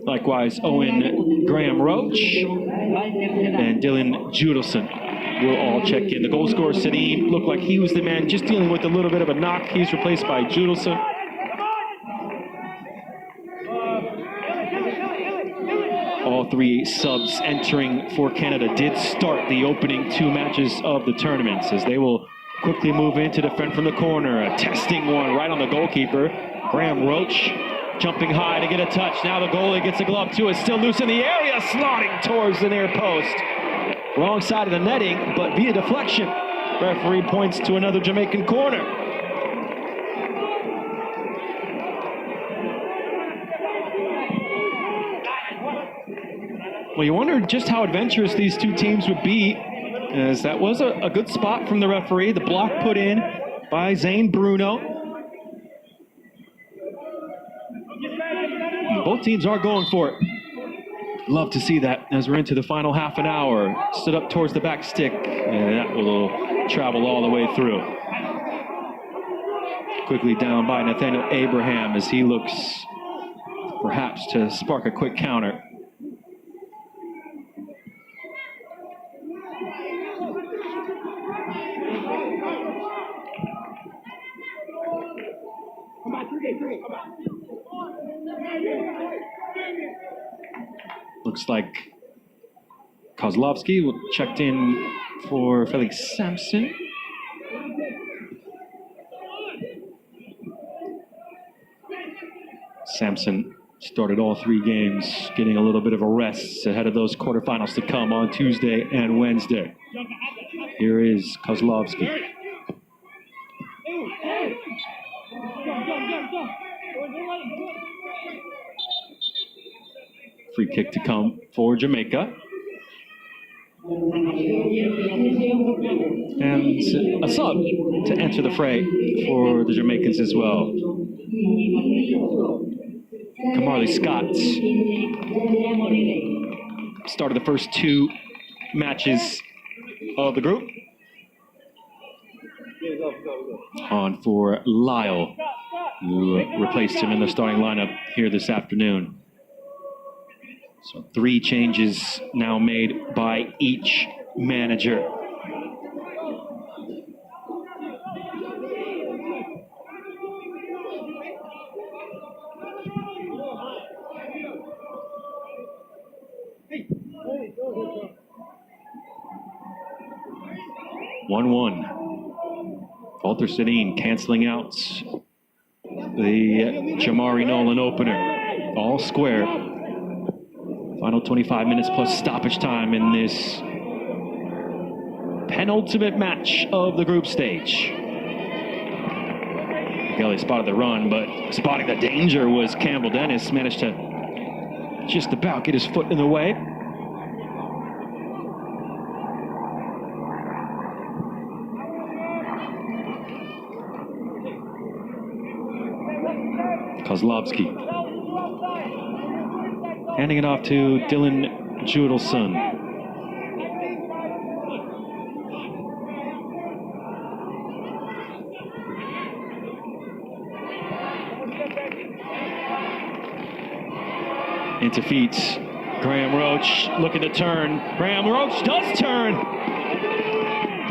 S1: Likewise, Owen Graham Roach and Dylan Judelson will all check in. The goal scorer, Sadim, looked like he was the man just dealing with a little bit of a knock. He's replaced by Judelson. All three subs entering for Canada did start the opening two matches of the tournament, as they will quickly move in to defend from the corner. A testing one right on the goalkeeper. Graham Roach jumping high to get a touch. Now the goalie gets a glove too. It's still loose in the area, slotting towards the near post. Wrong side of the netting, but via deflection. Referee points to another Jamaican corner. Well, you wondered just how adventurous these two teams would be, as that was a good spot from the referee. The block put in by Zane Bruno. Both teams are going for it. Love to see that as we're into the final half an hour. Stood up towards the back stick, and that will travel all the way through. Quickly down by Nathaniel Abraham as he looks perhaps to spark a quick counter. Looks like Kozlovsky checked in for Felix Sampson. Sampson started all three games, getting a little bit of a rest ahead of those quarterfinals to come on Tuesday and Wednesday. Here is Kozlovsky. Free kick to come for Jamaica. And a sub to enter the fray for the Jamaicans as well. Kamarley Scott started the first two matches of the group. On for Lyle, who replaced him in the starting lineup here this afternoon. So 3 changes now made by each manager. Walter Sedin canceling out the Jamari Nolan opener. All square. Final 25 minutes plus stoppage time in this penultimate match of the group stage. Kelly spotted the run, but spotting the danger was Campbell Dennis. Managed to just about get his foot in the way. Kozlovsky handing it off to Dylan Judelson. Into feet. Graham Roach looking to turn. Graham Roach does turn.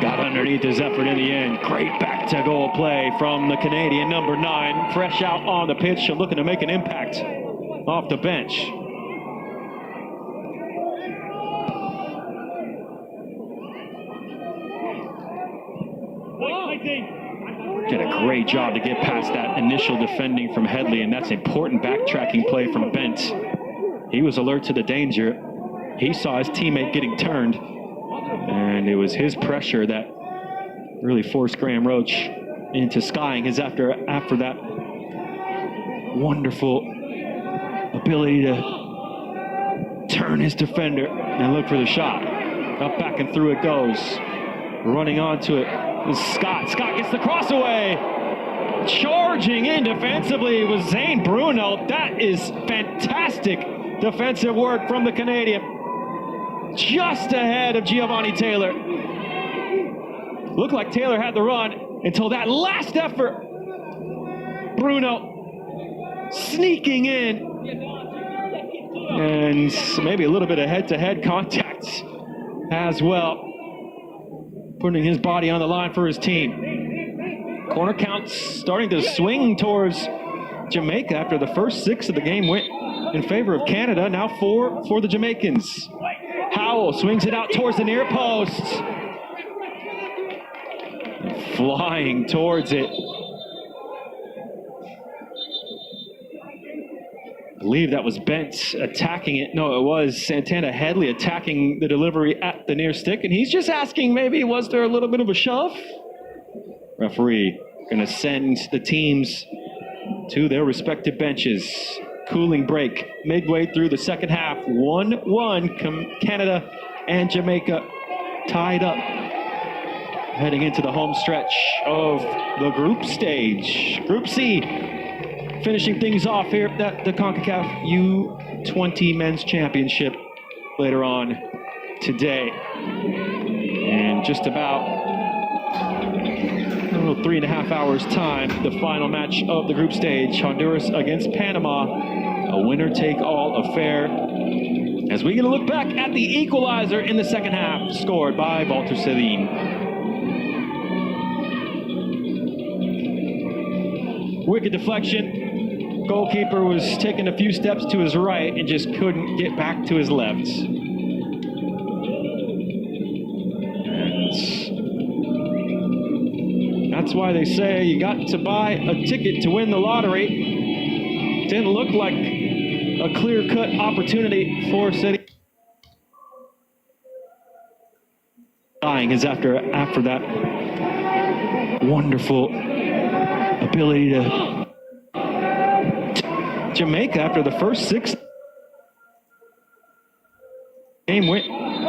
S1: Got underneath his effort in the end. Great back to goal play from the Canadian number 9. Fresh out on the pitch and looking to make an impact off the bench. Did a great job to get past that initial defending from Headley, and that's important backtracking play from Bent. He was alert to the danger. He saw his teammate getting turned, and it was his pressure that really forced Graham Roach into skying his after that wonderful ability to turn his defender and look for the shot. Up, back, and through it goes. Running onto it is Scott. Scott gets the cross away. Charging in defensively was Zane Bruno. That is fantastic defensive work from the Canadian. Just ahead of Giovanni Taylor. Looked like Taylor had the run until that last effort. Bruno sneaking in. And maybe a little bit of head-to-head contact as well. Putting his body on the line for his team. Corner counts starting to swing towards Jamaica after the first 6 of the game went in favor of Canada. Now 4 for the Jamaicans. Howell swings it out towards the near post. Flying towards it. I believe that was Bent attacking it. No, it was Santana Headley attacking the delivery at the near stick. And he's just asking, maybe, was there a little bit of a shove? Referee going to send the teams to their respective benches. Cooling break midway through the second half. 1-1, Canada and Jamaica tied up. Heading into the home stretch of the group stage. Group C, finishing things off here at the CONCACAF U20 Men's Championship later on today. And just about a little 3.5 hours time, the final match of the group stage, Honduras against Panama, a winner-take-all affair. As we get a look back at the equalizer in the second half, scored by Walter Celine. Wicked deflection. Goalkeeper was taking a few steps to his right and just couldn't get back to his left. And that's why they say you got to buy a ticket to win the lottery. Didn't look like a clear-cut opportunity for City. Dying is after that wonderful ability to Jamaica after the first 6 game went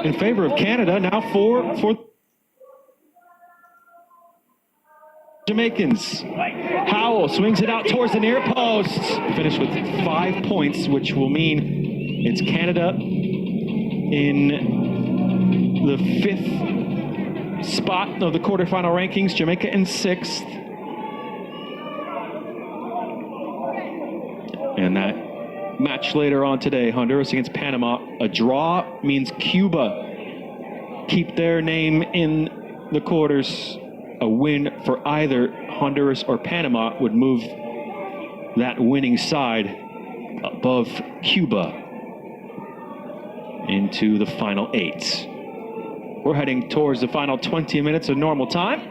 S1: in favor of Canada. Now 4 for Jamaicans. Howell swings it out towards the near post. Finished with 5 points, which will mean it's Canada in the 5th spot of the quarterfinal rankings. Jamaica in 6th. And that match later on today, Honduras against Panama. A draw means Cuba keep their name in the quarters. A win for either Honduras or Panama would move that winning side above Cuba into the final 8. We're heading towards the final 20 minutes of normal time.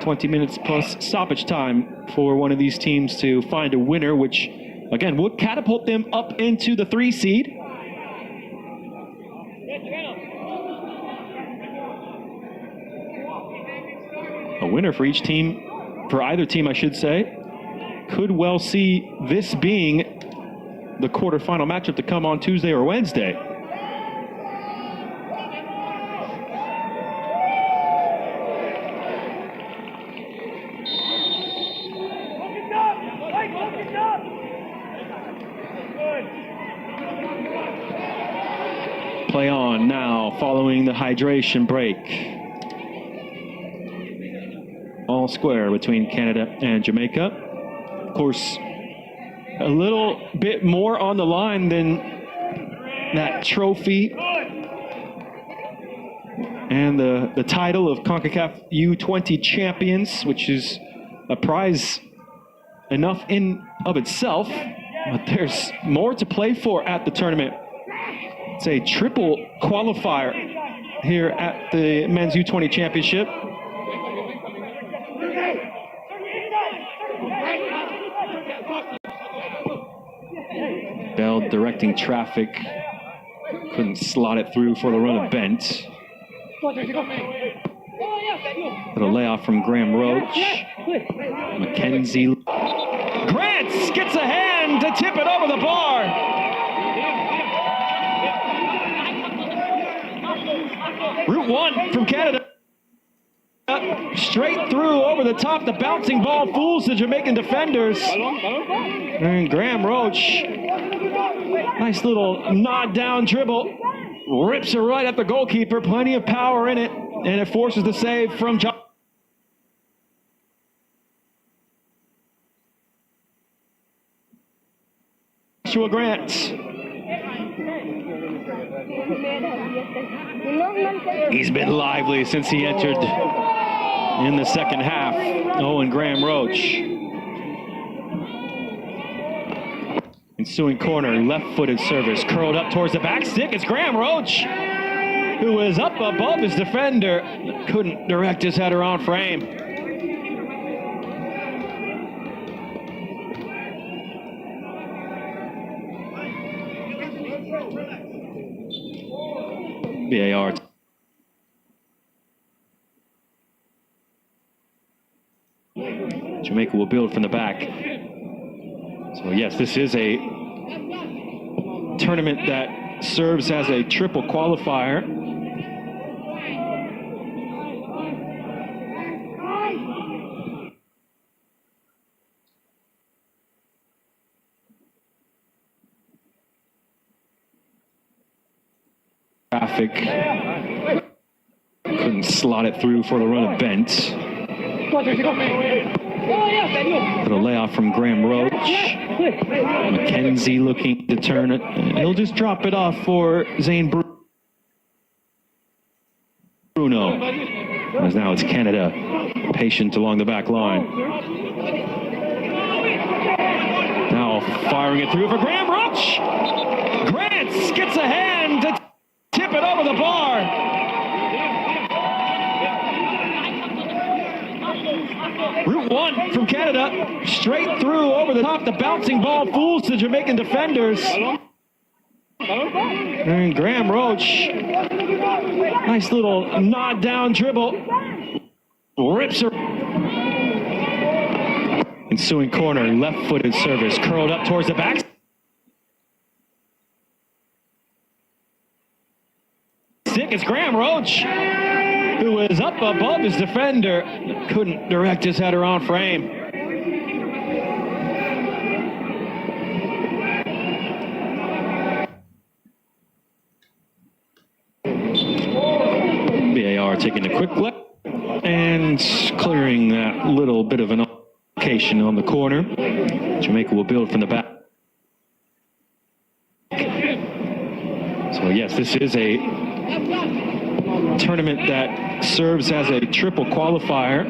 S1: 20 minutes plus stoppage time for one of these teams to find a winner, which, again, would catapult them up into the 3 seed. A winner for each team, for either team, I should say, could well see this being the quarterfinal matchup to come on Tuesday or Wednesday. Play on now following the hydration break. All square between Canada and Jamaica. Of course, a little bit more on the line than that trophy and the title of CONCACAF U20 champions, which is a prize enough in of itself, but there's more to play for at the tournament. It's a triple qualifier here at the Men's U20 Championship. Bell directing traffic. Couldn't slot it through for the run of Bent. Little layoff from Graham Roach. Mackenzie. Grants gets a hand to tip it over the bar. Route 1 from Canada. Straight through over the top. The bouncing ball fools the Jamaican defenders. And Graham Roach, nice little nod down dribble. Rips it right at the goalkeeper. Plenty of power in it. And it forces the save from Joshua Grant. He's been lively since he entered in the second half. Owen Graham Roach. Ensuing corner, left-footed service, curled up towards the back stick. It's Graham Roach, who is up above his defender. Couldn't direct his header on frame. VAR. Jamaica will build from the back. So yes, this is a tournament that serves as a triple qualifier. Traffic couldn't slot it through for the run of Bent. But a layoff from Graham Roach. McKenzie looking to turn it. He'll just drop it off for Zane Bruno. As now it's Canada, patient along the back line. Now firing it through for Graham Roach. Grant gets a hand to tip it over the bar. Route 1 from Canada, straight through over the top. The bouncing ball fools the Jamaican defenders. And Graham Roach, nice little nod down dribble. Rips her. Ensuing corner, left-footed service, curled up towards the back. Stick, it's Graham Roach, who is up above his defender. Couldn't direct his header on frame. VAR taking a quick look and clearing that little bit of an occasion on the corner. Jamaica will build from the back. So yes, this is a tournament that serves as a triple qualifier.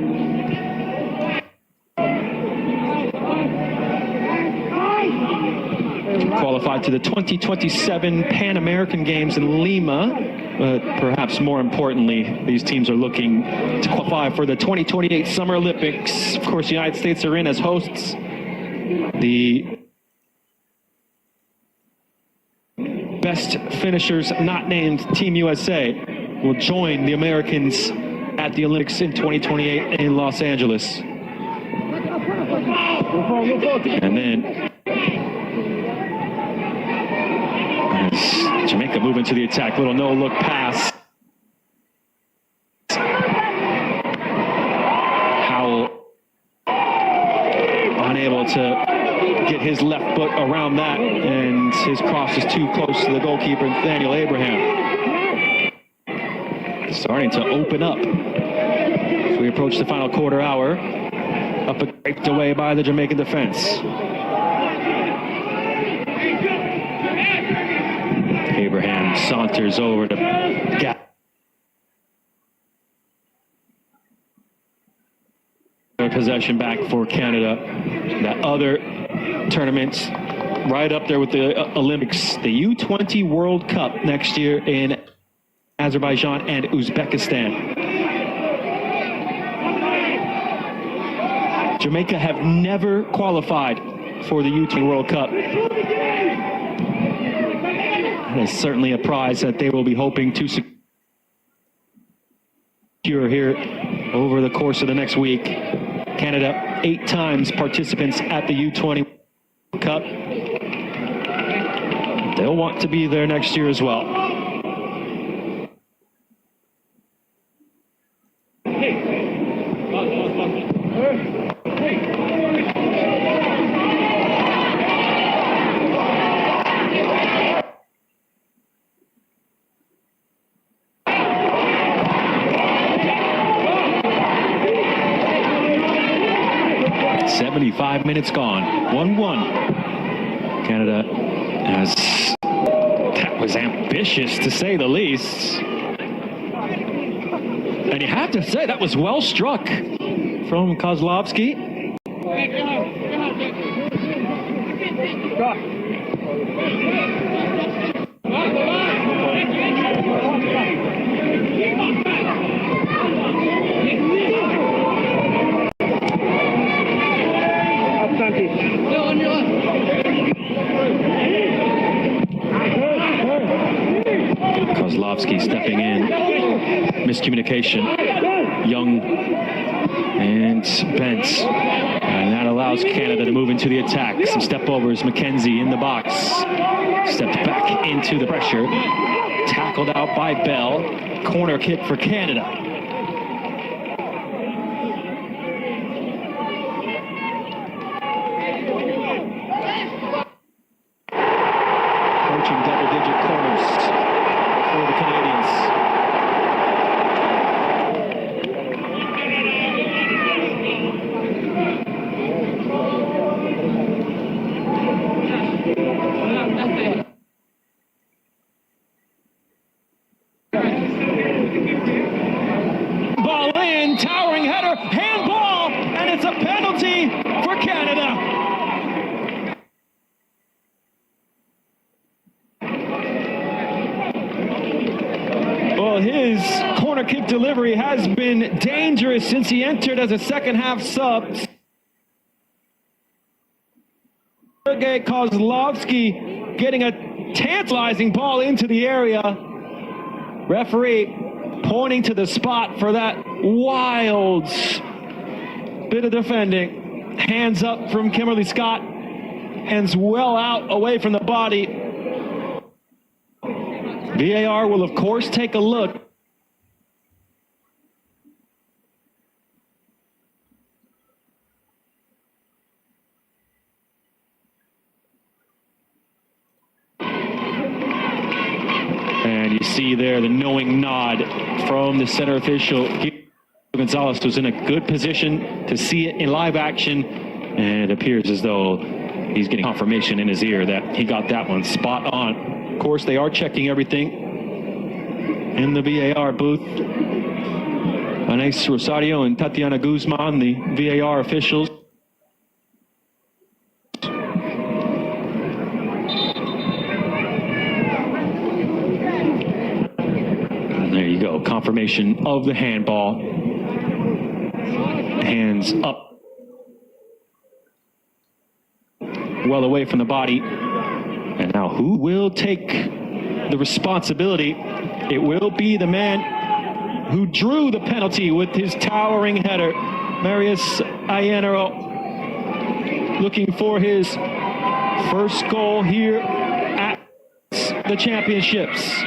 S1: Qualified to the 2027 Pan American Games in Lima. But perhaps more importantly, these teams are looking to qualify for the 2028 Summer Olympics. Of course, the United States are in as hosts. The best finishers not named Team USA will join the Americans at the Olympics in 2028 in Los Angeles. And then as Jamaica move into the attack, little no-look pass. Howell unable to get his left foot around that, and his cross is too close to the goalkeeper, Nathaniel Abraham. Starting to open up as we approach the final quarter hour. Up and scraped away by the Jamaican defense. Abraham saunters over to Gap. Possession back for Canada. That other tournaments right up there with the Olympics, the U20 World Cup next year in Azerbaijan and Uzbekistan. Jamaica have never qualified for the U20 World Cup. That is certainly a prize that they will be hoping to secure here over the course of the next week. Canada, 8 times participants at the U20 Cup. They'll want to be there next year as well. "75 minutes gone, 1-1. Canada has, that was ambitious to say the least. And you have to say that was well struck from Kozlovsky. Kozlovsky stepping in. Miscommunication. Young and Bent. And that allows Canada to move into the attack. Some step overs. McKenzie in the box. Stepped back into the pressure. Tackled out by Bell. Corner kick for Canada. Approaching double-digit corners for the Canadians. Ball in, towering header, handball, and it's a penalty for Canada. Well, his corner kick delivery has been dangerous since he entered as a second-half sub. Sergei Kozlovsky getting a tantalizing ball into the area. Referee pointing to the spot for that wild bit of defending. Hands up from Kimberly Scott. Hands well out away from the body. VAR will, of course, take a look. And you see there the knowing nod from the center official. Gonzalez was in a good position to see it in live action, and it appears as though he's getting confirmation in his ear that he got that one spot on. Of course, they are checking everything in the VAR booth. Anais Rosario and Tatiana Guzman, the VAR officials. And there you go, confirmation of the handball. Hands up. Well away from the body. And now who will take the responsibility? It will be the man who drew the penalty with his towering header. Marius Iannero looking for his first goal here at the championships.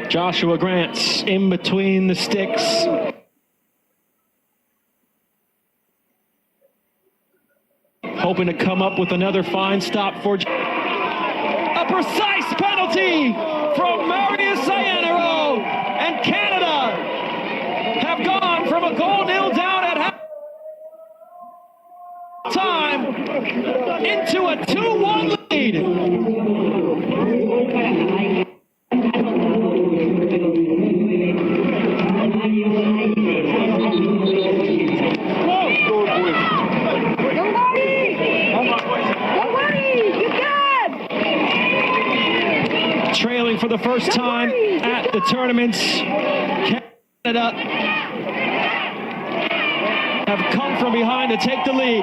S1: Joshua Grant in between the sticks. Hoping to come up with another fine stop for a precise penalty from Marius Iannero, and Canada have gone from a goal nil down at half-time into a 2-1 lead. Trailing for the first time at the tournament, Canada have come from behind to take the lead.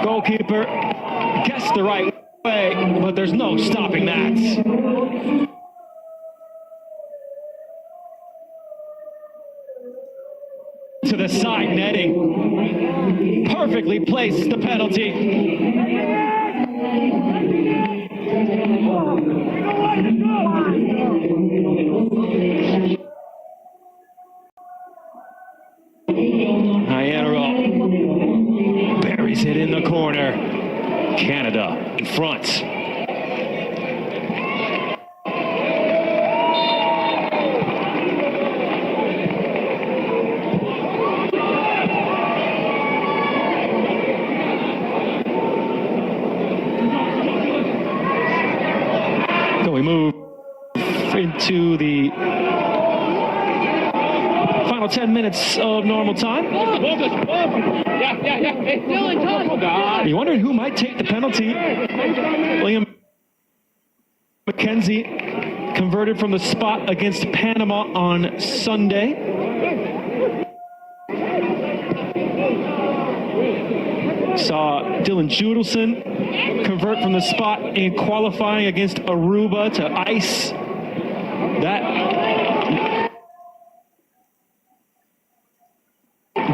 S1: Goalkeeper guessed the right way, but there's no stopping that. to the side netting. Perfectly placed the penalty. Iannaro buries it in the corner. Canada in front. So we move into the final 10 minutes of normal time. You wondered who might take the penalty. William McKenzie converted from the spot against Panama on Sunday. Saw Dylan Judelson convert from the spot in qualifying against Aruba to ice that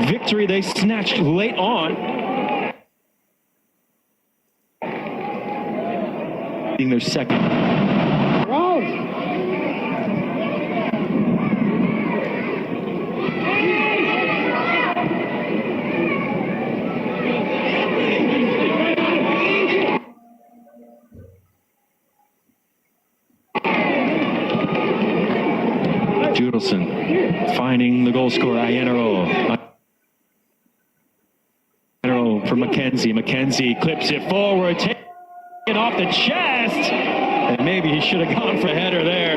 S1: victory they snatched late on. Being their second. Judelson finding the goal scorer, Iannaro. For McKenzie. McKenzie clips it forward, taking it off the chest. And maybe he should have gone for a header there.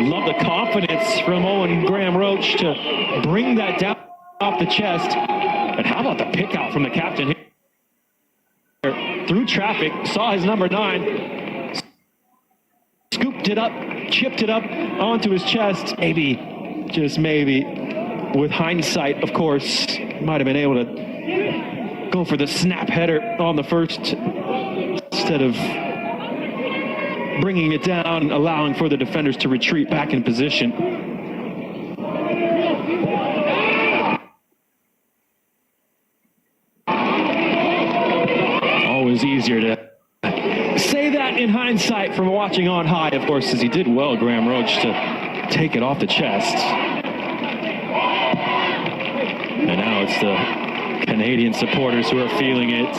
S1: Love the confidence from Owen Graham Roach to bring that down off the chest. And how about the pick out from the captain here? Through traffic, saw his number 9. Scooped it up, chipped it up onto his chest. Maybe, just maybe, with hindsight, of course, might have been able to go for the snap header on the first instead of bringing it down, allowing for the defenders to retreat back in position. Always easier to say that in hindsight from watching on high, of course, as he did well, Graham Roach, to take it off the chest. And now it's the Canadian supporters who are feeling it.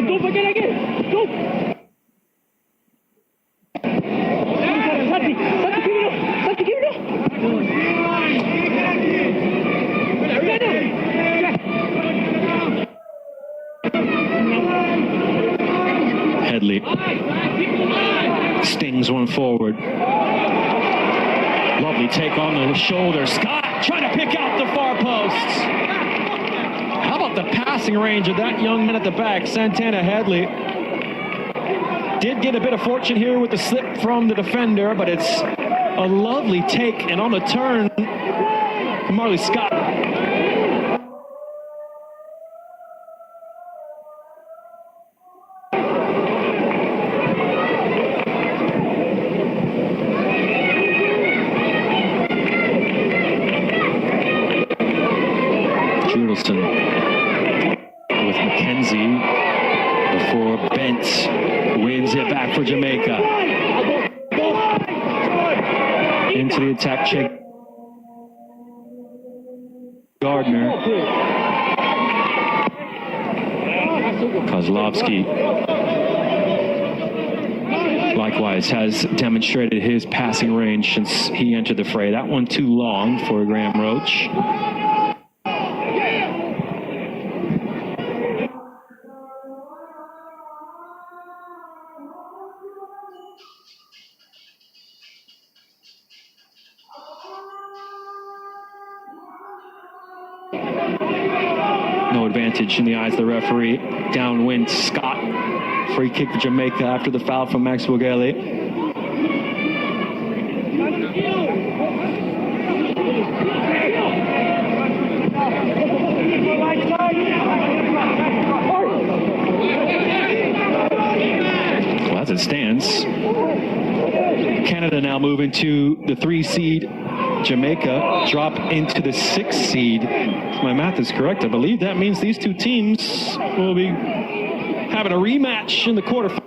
S2: Don't forget again. Go.
S1: Headley stings one forward. Lovely take on the shoulder. Scott trying to pick out the far post. How about the passing range of that young man at the back, Santana Headley? Did get a bit of fortune here with the slip from the defender, but it's a lovely take, and on the turn, Marley Scott. Judelson with McKenzie before Bent wins it back for Jamaica. Into the attack, check. Gardner. Kozlovsky likewise has demonstrated his passing range since he entered the fray. That one too long for Graham Roach. No advantage in the eyes of the referee. Downwind, Scott. Free kick for Jamaica after the foul from Max Bugele. the stands. Canada now moving to the 3 seed. Jamaica drop into the 6 seed. If my math is correct, I believe that means these two teams will be having a rematch in the quarterfinals.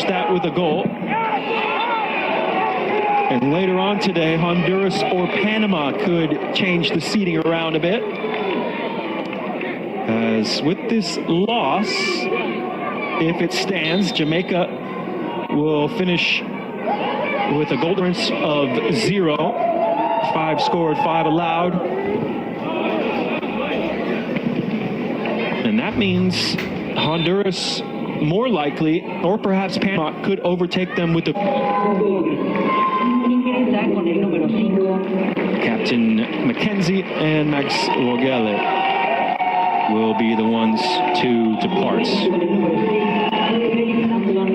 S1: That with a goal. And later on today, Honduras or Panama could change the seeding around a bit. As with this loss, if it stands, Jamaica will finish with a goal difference of 0. 5 scored, 5 allowed. And that means Honduras more likely, or perhaps Panama, could overtake them with the... Captain Mackenzie and Max Vogele will be the ones to depart.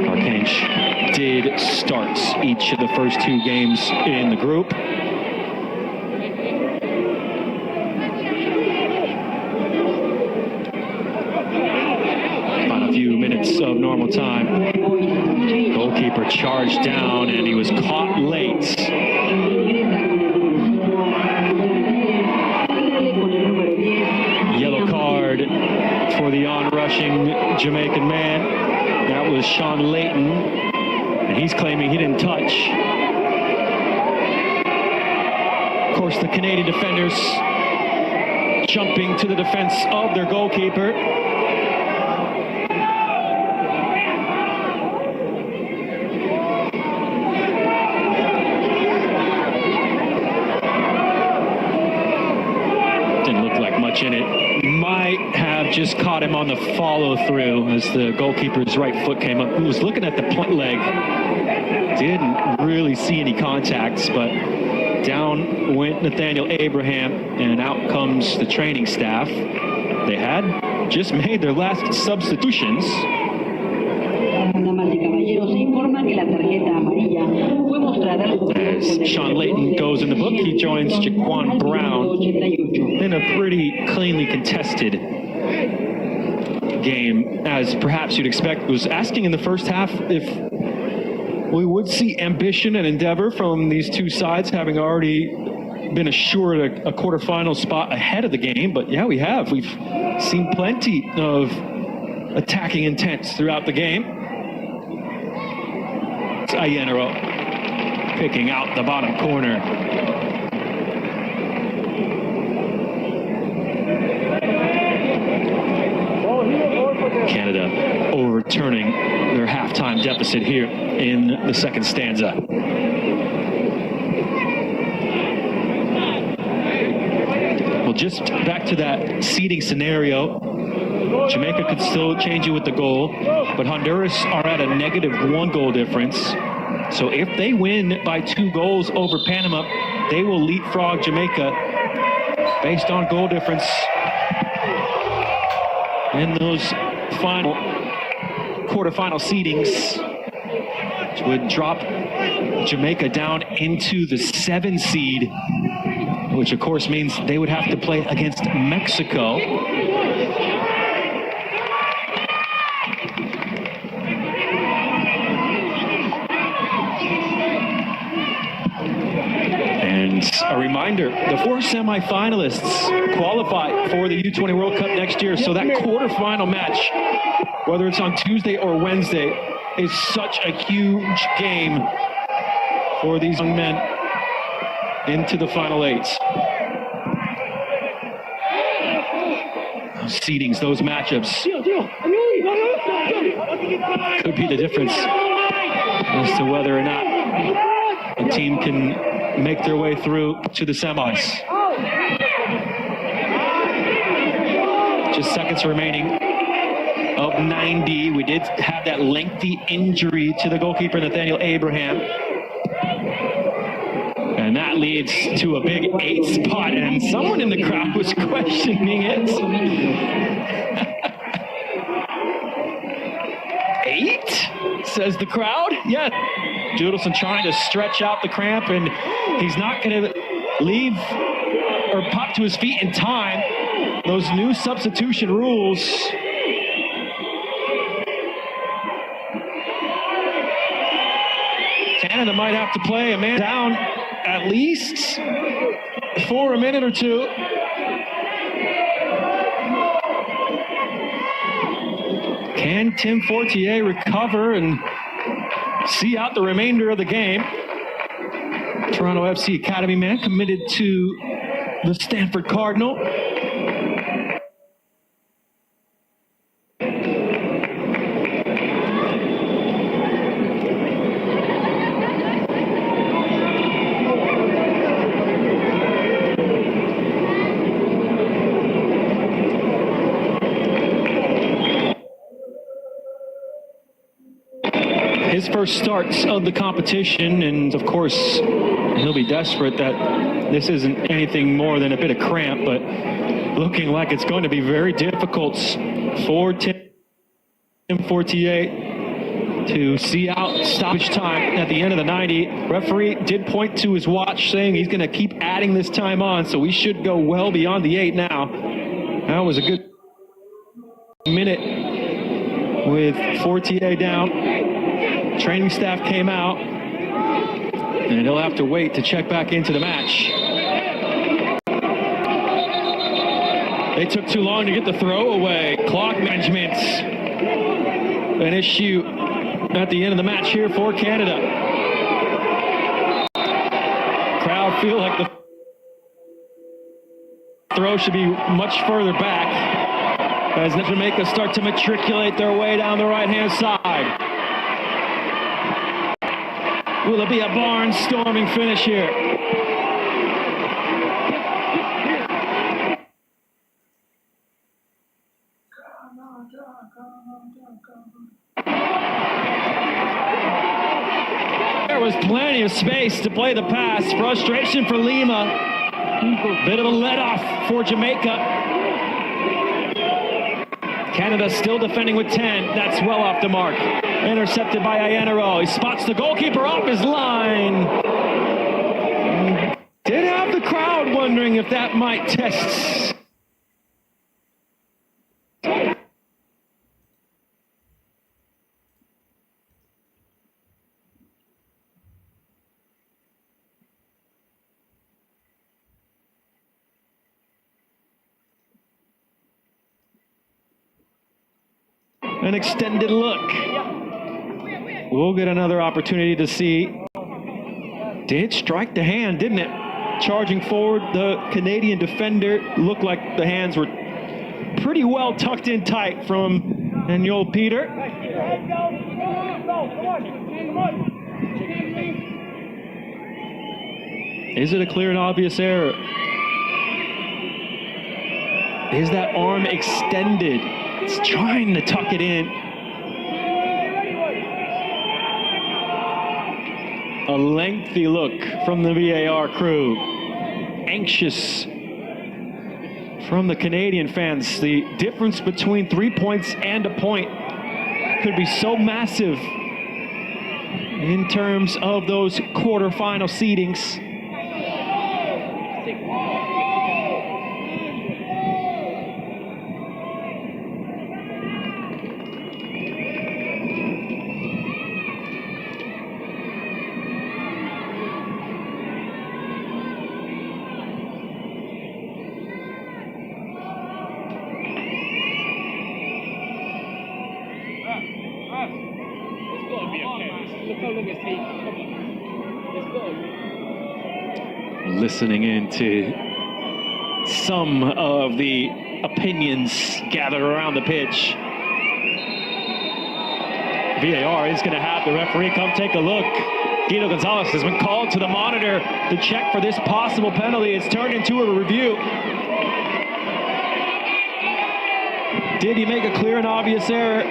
S1: Archange did start each of the first 2 games in the group. About a few minutes of normal time. Goalkeeper charged down and he was caught late. Yellow card for the onrushing Jamaican man. That was Sean Layton, and he's claiming he didn't touch. Of course, the Canadian defenders jumping to the defense of their goalkeeper. In it, might have just caught him on the follow through as the goalkeeper's right foot came up. He was looking at the leg, didn't really see any contacts, but down went Nathaniel Abraham and out comes the training staff. They had just made their last substitutions. As Sean Layton goes in the book, he joins Jaquan Brown in a pretty cleanly contested game, as perhaps you'd expect. Was asking in the first half if we would see ambition and endeavor from these two sides, having already been assured a quarterfinal spot ahead of the game. But yeah, we have. We've seen plenty of attacking intent throughout the game. It's Ayenero picking out the bottom corner. Canada overturning their halftime deficit here in the second stanza. Well, just back to that seeding scenario. Jamaica could still change it with the goal, but Honduras are at a -1 goal difference. So if they win by 2 goals over Panama, they will leapfrog Jamaica based on goal difference in those final quarterfinal seedings, which would drop Jamaica down into the 7 seed, which of course means they would have to play against Mexico. And a reminder, the 4 semifinalists qualify for the U20 World Cup next year. So that quarterfinal match, whether it's on Tuesday or Wednesday, is such a huge game for these young men into the final 8. Those seedings, those matchups could be the difference as to whether or not a team can make their way through to the semis. Just seconds remaining of 90. We did have that lengthy injury to the goalkeeper, Nathaniel Abraham. And that leads to a big 8 spot, and someone in the crowd was questioning it. 8, says the crowd. Yeah, Judelson trying to stretch out the cramp, and he's not going to leave or pop to his feet in time. Those new substitution rules. Canada might have to play a man down at least for a minute or two. Can Tim Fortier recover and see out the remainder of the game? Toronto FC Academy man committed to the Stanford Cardinal. His first starts of the competition, and of course he'll be desperate that this isn't anything more than a bit of cramp, but looking like it's going to be very difficult for Tim Fortier to see out stoppage time at the end of the 90. Referee did point to his watch saying he's going to keep adding this time on, so we should go well beyond the 8 now. That was a good minute with Fortier down. Training staff came out, and he'll have to wait to check back into the match. They took too long to get the throw away. Clock management, an issue at the end of the match here for Canada. Crowd feel like the throw should be much further back as Jamaica start to matriculate their way down the right-hand side. Will it be a barnstorming finish here? There was plenty of space to play the pass. Frustration for Lima. Bit of a let-off for Jamaica. Canada still defending with 10. That's well off the mark. Intercepted by Ayenaro. He spots the goalkeeper off his line. Did have the crowd wondering if that might test. An extended look. We'll get another opportunity to see. Did strike the hand, didn't it? Charging forward, the Canadian defender looked like the hands were pretty well tucked in tight from Daniel Peter. Is it a clear and obvious error? Is that arm extended? It's trying to tuck it in. A lengthy look from the VAR crew. Anxious from the Canadian fans. The difference between 3 points and a point could be so massive in terms of those quarterfinal seedings. Listening into some of the opinions gathered around the pitch. VAR is going to have the referee come take a look. Guido Gonzalez has been called to the monitor to check for this possible penalty. It's turned into a review. Did he make a clear and obvious error?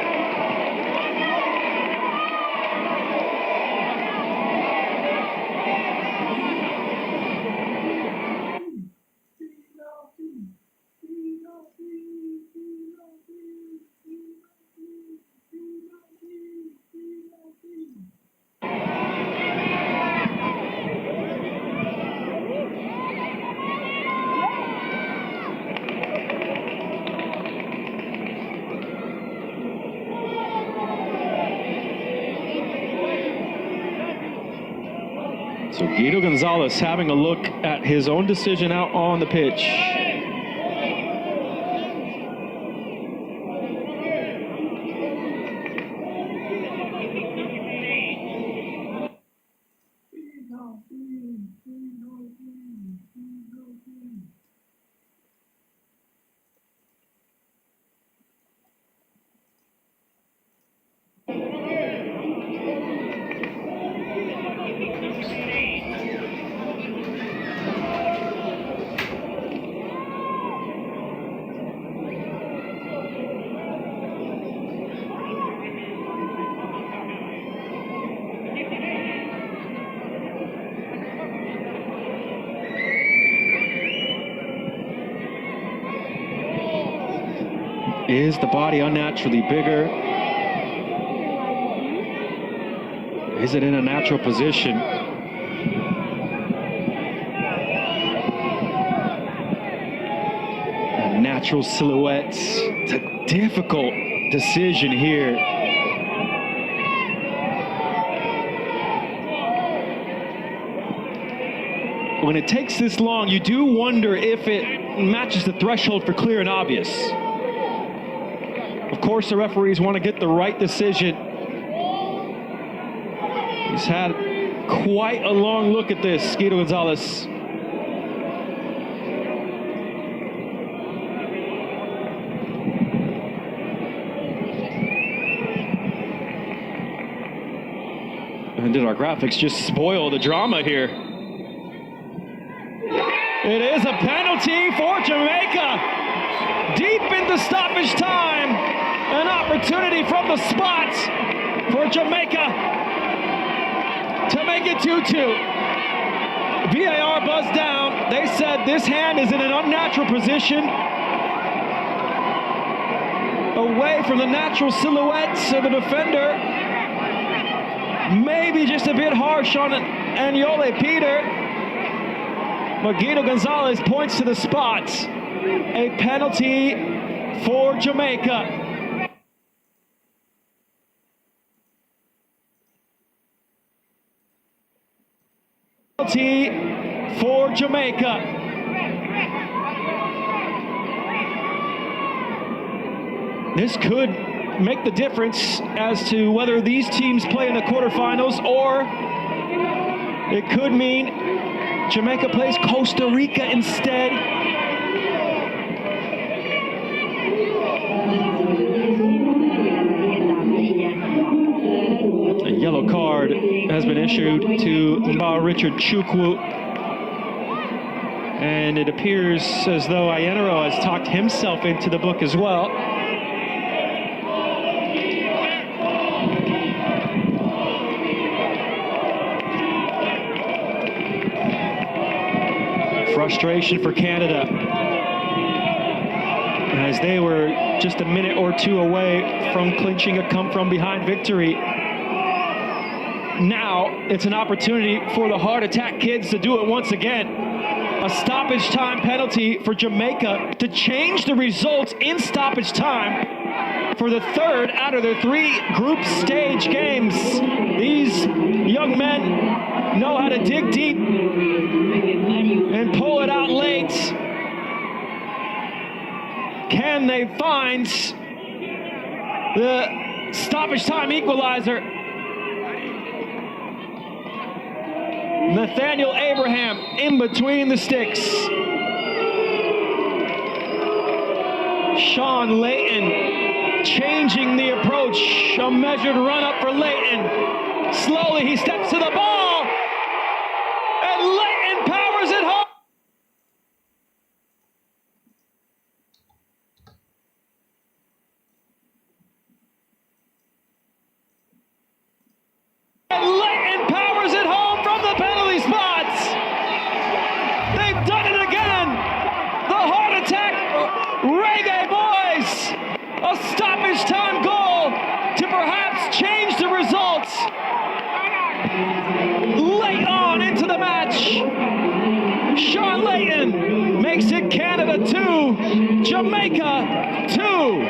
S1: So Guido Gonzalez having a look at his own decision out on the pitch. Is the body unnaturally bigger? Is it in a natural position? A natural silhouette. It's a difficult decision here. When it takes this long, you do wonder if it matches the threshold for clear and obvious. Of course, the referees want to get the right decision. He's had quite a long look at this, Guido Gonzalez. And did our graphics just spoil the drama here? It is a penalty for Jamaica. Deep into stoppage time. An opportunity from the spot for Jamaica to make it 2-2. VAR buzzed down. They said this hand is in an unnatural position, away from the natural silhouette of the defender. Maybe just a bit harsh on Aniole Peter. But Guido Gonzalez points to the spot. A penalty for Jamaica. Penalty for Jamaica. This could make the difference as to whether these teams play in the quarterfinals, or it could mean Jamaica plays Costa Rica instead. A yellow card has been issued to Richard Chukwu. And it appears as though Ayenero has talked himself into the book as well. Frustration for Canada, as they were just a minute or two away from clinching a come-from-behind victory. Now it's an opportunity for the Heart Attack kids to do it once again. A stoppage time penalty for Jamaica to change the results in stoppage time for the third out of their 3 group stage games. These young men know how to dig deep and pull it out late. Can they find the stoppage time equalizer? Nathaniel Abraham in between the sticks. Sean Layton changing the approach. A measured run up for Layton. Slowly he steps to the ball, and Layton powers it home. And Layton powers it home from the penalty spots. They've done it again. The heart attack reggae boys. A stoppage time goal to perhaps change the results. Late on into the match, Sean Layton makes it Canada 2, Jamaica 2.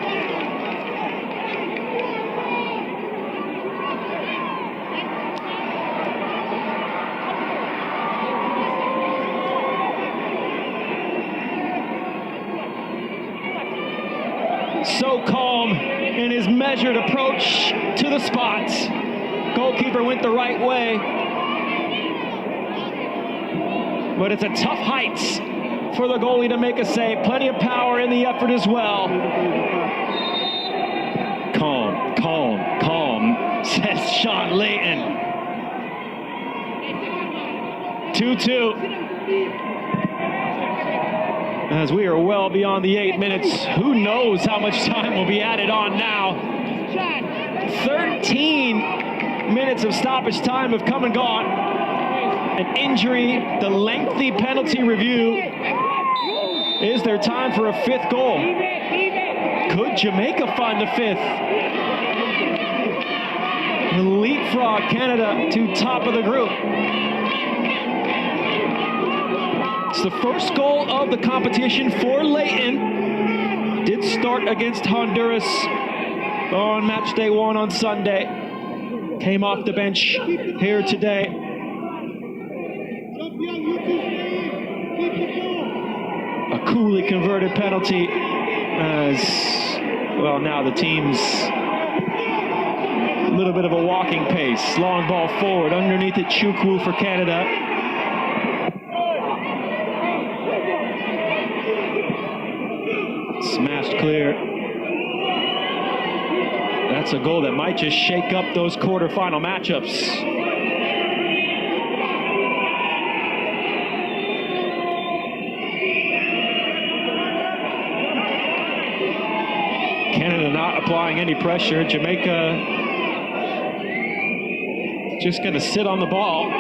S1: So calm in his measured approach to the spot. Goalkeeper went the right way, but it's a tough height for the goalie to make a save. Plenty of power in the effort as well. Calm, calm, calm, says Sean Layton. 2-2. As we are well beyond the 8 minutes, who knows how much time will be added on now. 13 minutes of stoppage time have come and gone. An injury, the lengthy penalty review. Is there time for a fifth goal? Could Jamaica find the fifth? Leapfrog Canada to top of the group. It's the first goal of the competition for Layton. Did start against Honduras on match day 1 on Sunday. Came off the bench here today. A coolly converted penalty as, well, now the team's a little bit of a walking pace. Long ball forward, underneath it Chukwu for Canada. Smashed clear. That's a goal that might just shake up those quarterfinal matchups. Canada not applying any pressure. Jamaica just going to sit on the ball.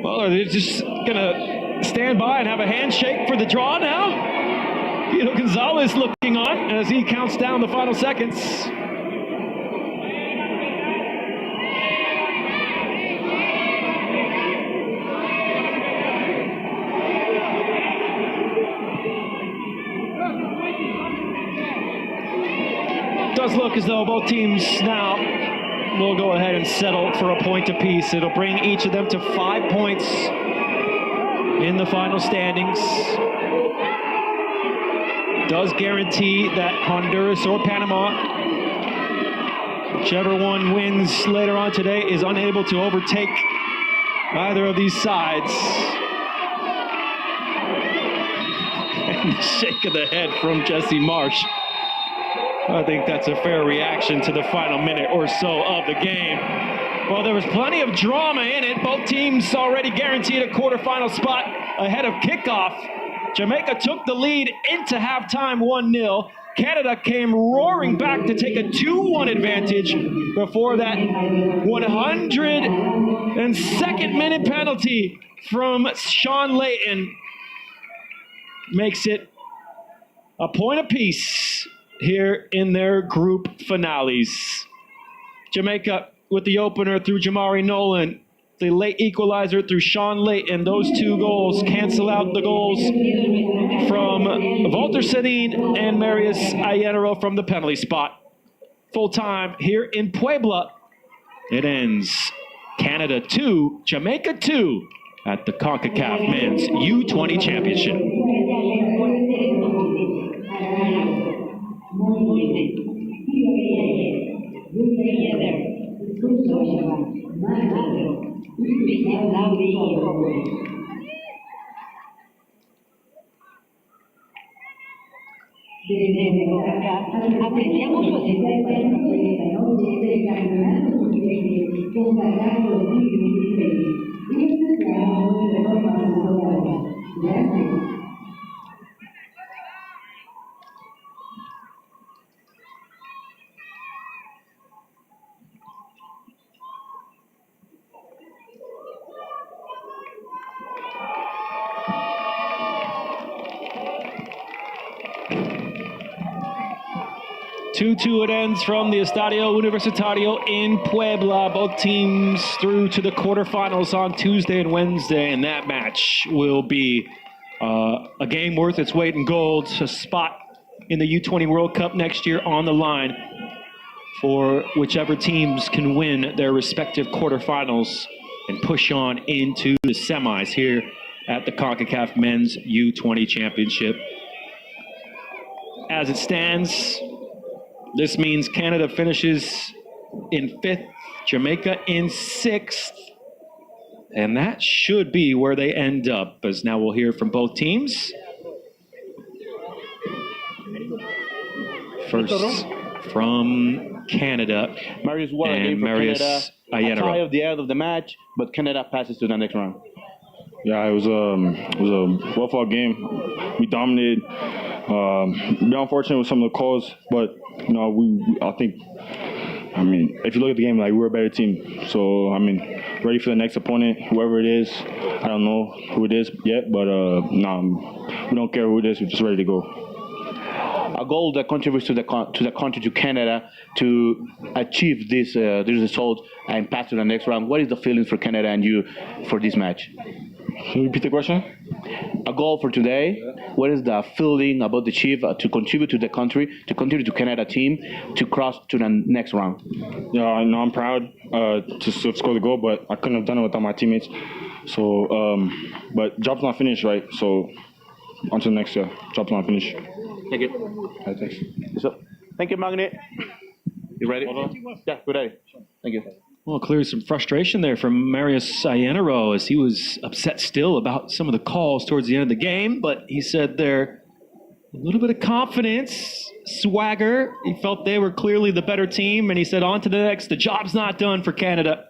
S1: Well, are they just going to stand by and have a handshake for the draw now? Guido Gonzalez looking on as he counts down the final seconds. It does look as though both teams now will go ahead and settle for a point apiece. It'll bring each of them to 5 points in the final standings. Does guarantee that Honduras or Panama, whichever one wins later on today, is unable to overtake either of these sides. And the shake of the head from Jesse Marsh. I think that's a fair reaction to the final minute or so of the game. Well, there was plenty of drama in it. Both teams already guaranteed a quarterfinal spot ahead of kickoff. Jamaica took the lead into halftime 1-0. Canada came roaring back to take a 2-1 advantage before that 102nd minute penalty from Sean Layton makes it a point apiece here in their group finales. Jamaica with the opener through Jamari Nolan, the late equalizer through Sean Layton. Those 2 goals cancel out the goals from Walter Sedin and Marius Ayenero from the penalty spot. Full time here in Puebla. It ends Canada 2, Jamaica 2 at the CONCACAF Men's U20 Championship. Muy bien.
S5: Apreciamos su asistencia en la noche del Campeonato Sub-20 con cargado 2016. Y este será un retorno. Gracias.
S1: Two it ends from the Estadio Universitario in Puebla. Both teams through to the quarterfinals on Tuesday and Wednesday, and that match will be a game worth its weight in gold. A spot in the U20 World Cup next year on the line for whichever teams can win their respective quarterfinals and push on into the semis here at the CONCACAF Men's U20 Championship. As it stands, this means Canada finishes in 5th, Jamaica in 6th, and that should be where they end up, as now we'll hear from both teams. First from Canada,
S6: Marius, what a
S1: and
S6: game for
S1: Marius
S6: Canada. A tie at the end of the match, but Canada passes to the next round.
S7: Yeah, it was a well-fought game. We dominated. Be unfortunate with some of the calls, but you know, I mean, if you look at the game, like, we're a better team. So I mean, ready for the next opponent, whoever it is. I don't know who it is yet, but we don't care who it is. We're just ready to go.
S6: A goal that contributes to the country, to Canada, to achieve this result and pass to the next round. What is the feelings for Canada and you for this match?
S7: Can you repeat the question?
S6: A goal for today. What is the feeling about the achieve to contribute to the country, to contribute to Canada team, to cross to the next round?
S7: Yeah, I know I'm proud to score the goal, but I couldn't have done it without my teammates. So, but job's not finished, right? So, on to the next year. Job's not finished.
S6: Thank you. Thanks. So, thank you, Magnet. You ready? Yeah, we're ready. Thank you.
S1: Well, clearly some frustration there from Marius Ianero, as he was upset still about some of the calls towards the end of the game, but he said there a little bit of confidence, swagger. He felt they were clearly the better team, and he said on to the next. The job's not done for Canada.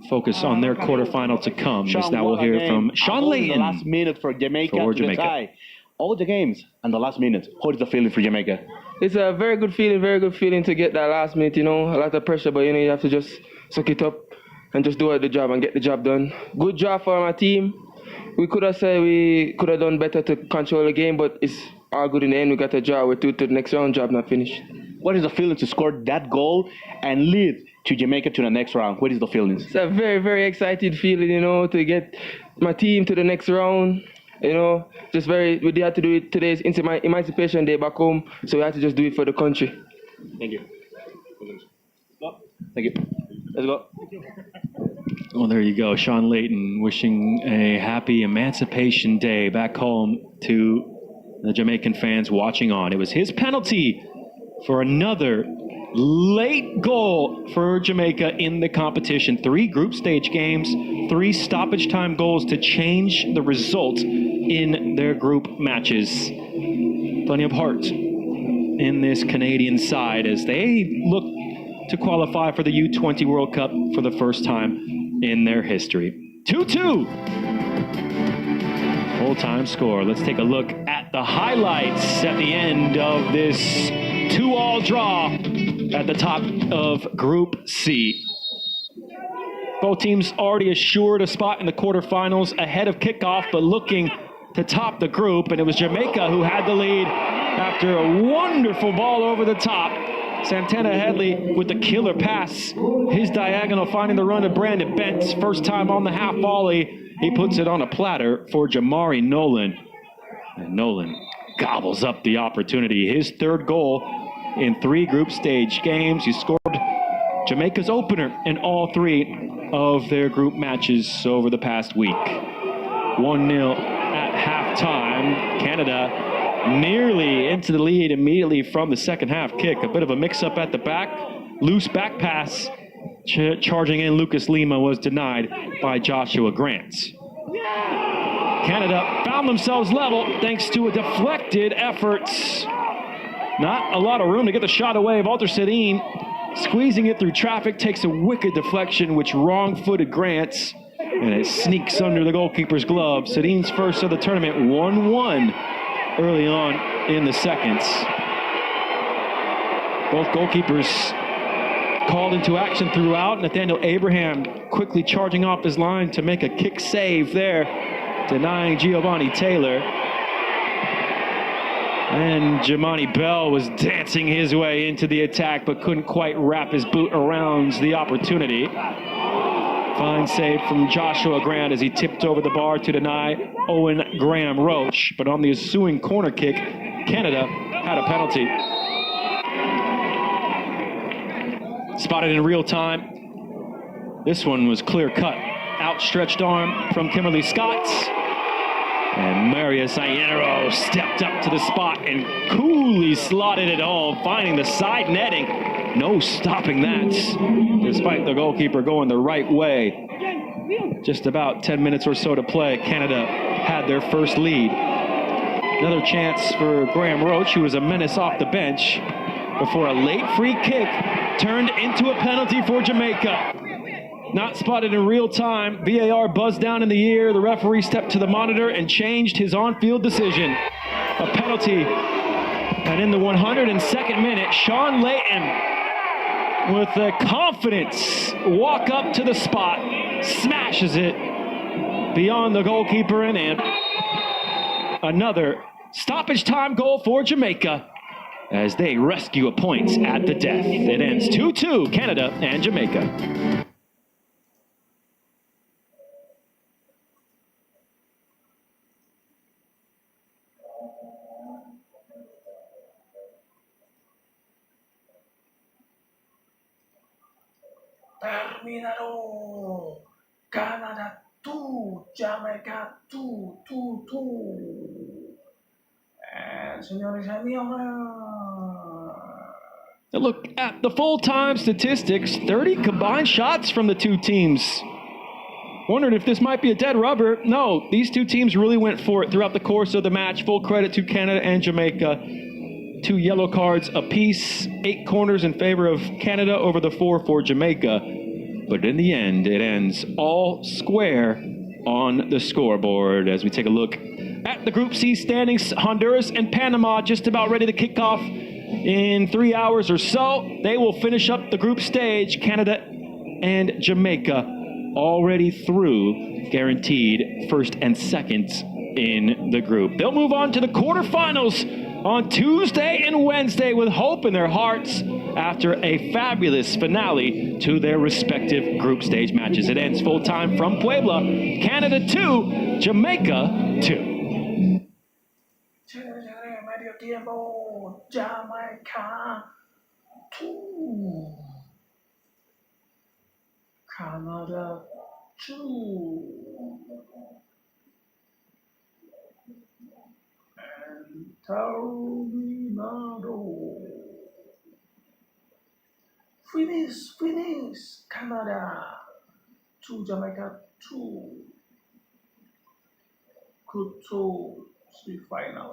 S1: Focus on their quarterfinal to come.
S6: Sean,
S1: now we'll hear from Sean Layton.
S6: The last minute for Jamaica.
S1: For
S6: to the
S1: Jamaica.
S6: tie. All the games and the last minute. How is the feeling for Jamaica?
S8: It's a very good feeling to get that last minute, you know, a lot of pressure, but, you know, you have to just suck it up and just do the job and get the job done. Good job for my team. We could have said we could have done better to control the game, but it's all good in the end. We got a job. We're to the next round, job not finished.
S6: What is the feeling to score that goal and lead to Jamaica to the next round? What is the feeling?
S8: It's a very, very excited feeling, you know, to get my team to the next round. You know, just we had to do it today. It's my emancipation day back home, so we had to just do it for the country.
S6: Thank you. Thank you. Let's go.
S1: Well, there you go. Sean Layton wishing a happy Emancipation Day back home to the Jamaican fans watching on. It was his penalty for another late goal for Jamaica in the competition. 3 group stage games, 3 stoppage time goals to change the result in their group matches. Plenty of heart in this Canadian side as they look to qualify for the U20 World Cup for the first time in their history. 2-2. Full-time score. Let's take a look at the highlights at the end of this 2-all draw at the top of Group C. Both teams already assured a spot in the quarterfinals ahead of kickoff, but looking to top the group, and it was Jamaica who had the lead after a wonderful ball over the top. Santana Headley with the killer pass. His diagonal finding the run to Brandon Bentz. First time on the half volley. He puts it on a platter for Jamari Nolan. And Nolan gobbles up the opportunity. His 3rd goal in 3 group stage games. He scored Jamaica's opener in all 3 of their group matches over the past week. 1-0 at halftime. Canada nearly into the lead immediately from the second half kick. A bit of a mix-up at the back. Loose back pass Charging in, Lucas Lima was denied by Joshua Grant. Canada found themselves level thanks to a deflected effort. Not a lot of room to get the shot away. Walter Sedin squeezing it through traffic takes a wicked deflection, which wrong-footed Grant, and it sneaks under the goalkeeper's glove. Sedin's first of the tournament, 1-1 early on in the seconds. Both goalkeepers called into action throughout. Nathaniel Abraham quickly charging off his line to make a kick save there, denying Giovanni Taylor. And Jamani Bell was dancing his way into the attack, but couldn't quite wrap his boot around the opportunity. Fine save from Joshua Grant as he tipped over the bar to deny Owen Graham Roach. But on the ensuing corner kick, Canada had a penalty. Spotted in real time. This one was clear cut. Outstretched arm from Kimberly Scott. And Marius Iannero stepped up to the spot and coolly slotted it home, finding the side netting. No stopping that, despite the goalkeeper going the right way. Just about 10 minutes or so to play, Canada had their first lead. Another chance for Graham Roach, who was a menace off the bench, before a late free kick turned into a penalty for Jamaica. Not spotted in real time. VAR buzzed down in the ear. The referee stepped to the monitor and changed his on-field decision. A penalty. And in the 102nd minute, Sean Layton, with a confidence, walk up to the spot, smashes it beyond the goalkeeper and in. Another stoppage time goal for Jamaica as they rescue a point at the death. It ends 2-2, Canada and Jamaica.
S3: Terminado. Canada 2, Jamaica 2. And señores y señores.
S1: A look at the full-time statistics, 30 combined shots from the two teams. Wondered if this might be a dead rubber. No, these two teams really went for it throughout the course of the match. Full credit to Canada and Jamaica. 2 yellow cards apiece, 8 corners in favor of Canada over the 4 for Jamaica. But in the end, it ends all square on the scoreboard. As we take a look at the Group C standings, Honduras and Panama just about ready to kick off in 3 hours or so. They will finish up the group stage. Canada and Jamaica already through, guaranteed first and second in the group. They'll move on to the quarterfinals on Tuesday and Wednesday with hope in their hearts after a fabulous finale to their respective group stage matches. It ends full time from Puebla, Canada 2, Jamaica 2.
S3: Medio tiempo, Jamaica 2, Canada 2. Terminado. Finish, Canada 2, Jamaica 2. Group 2 semi-final.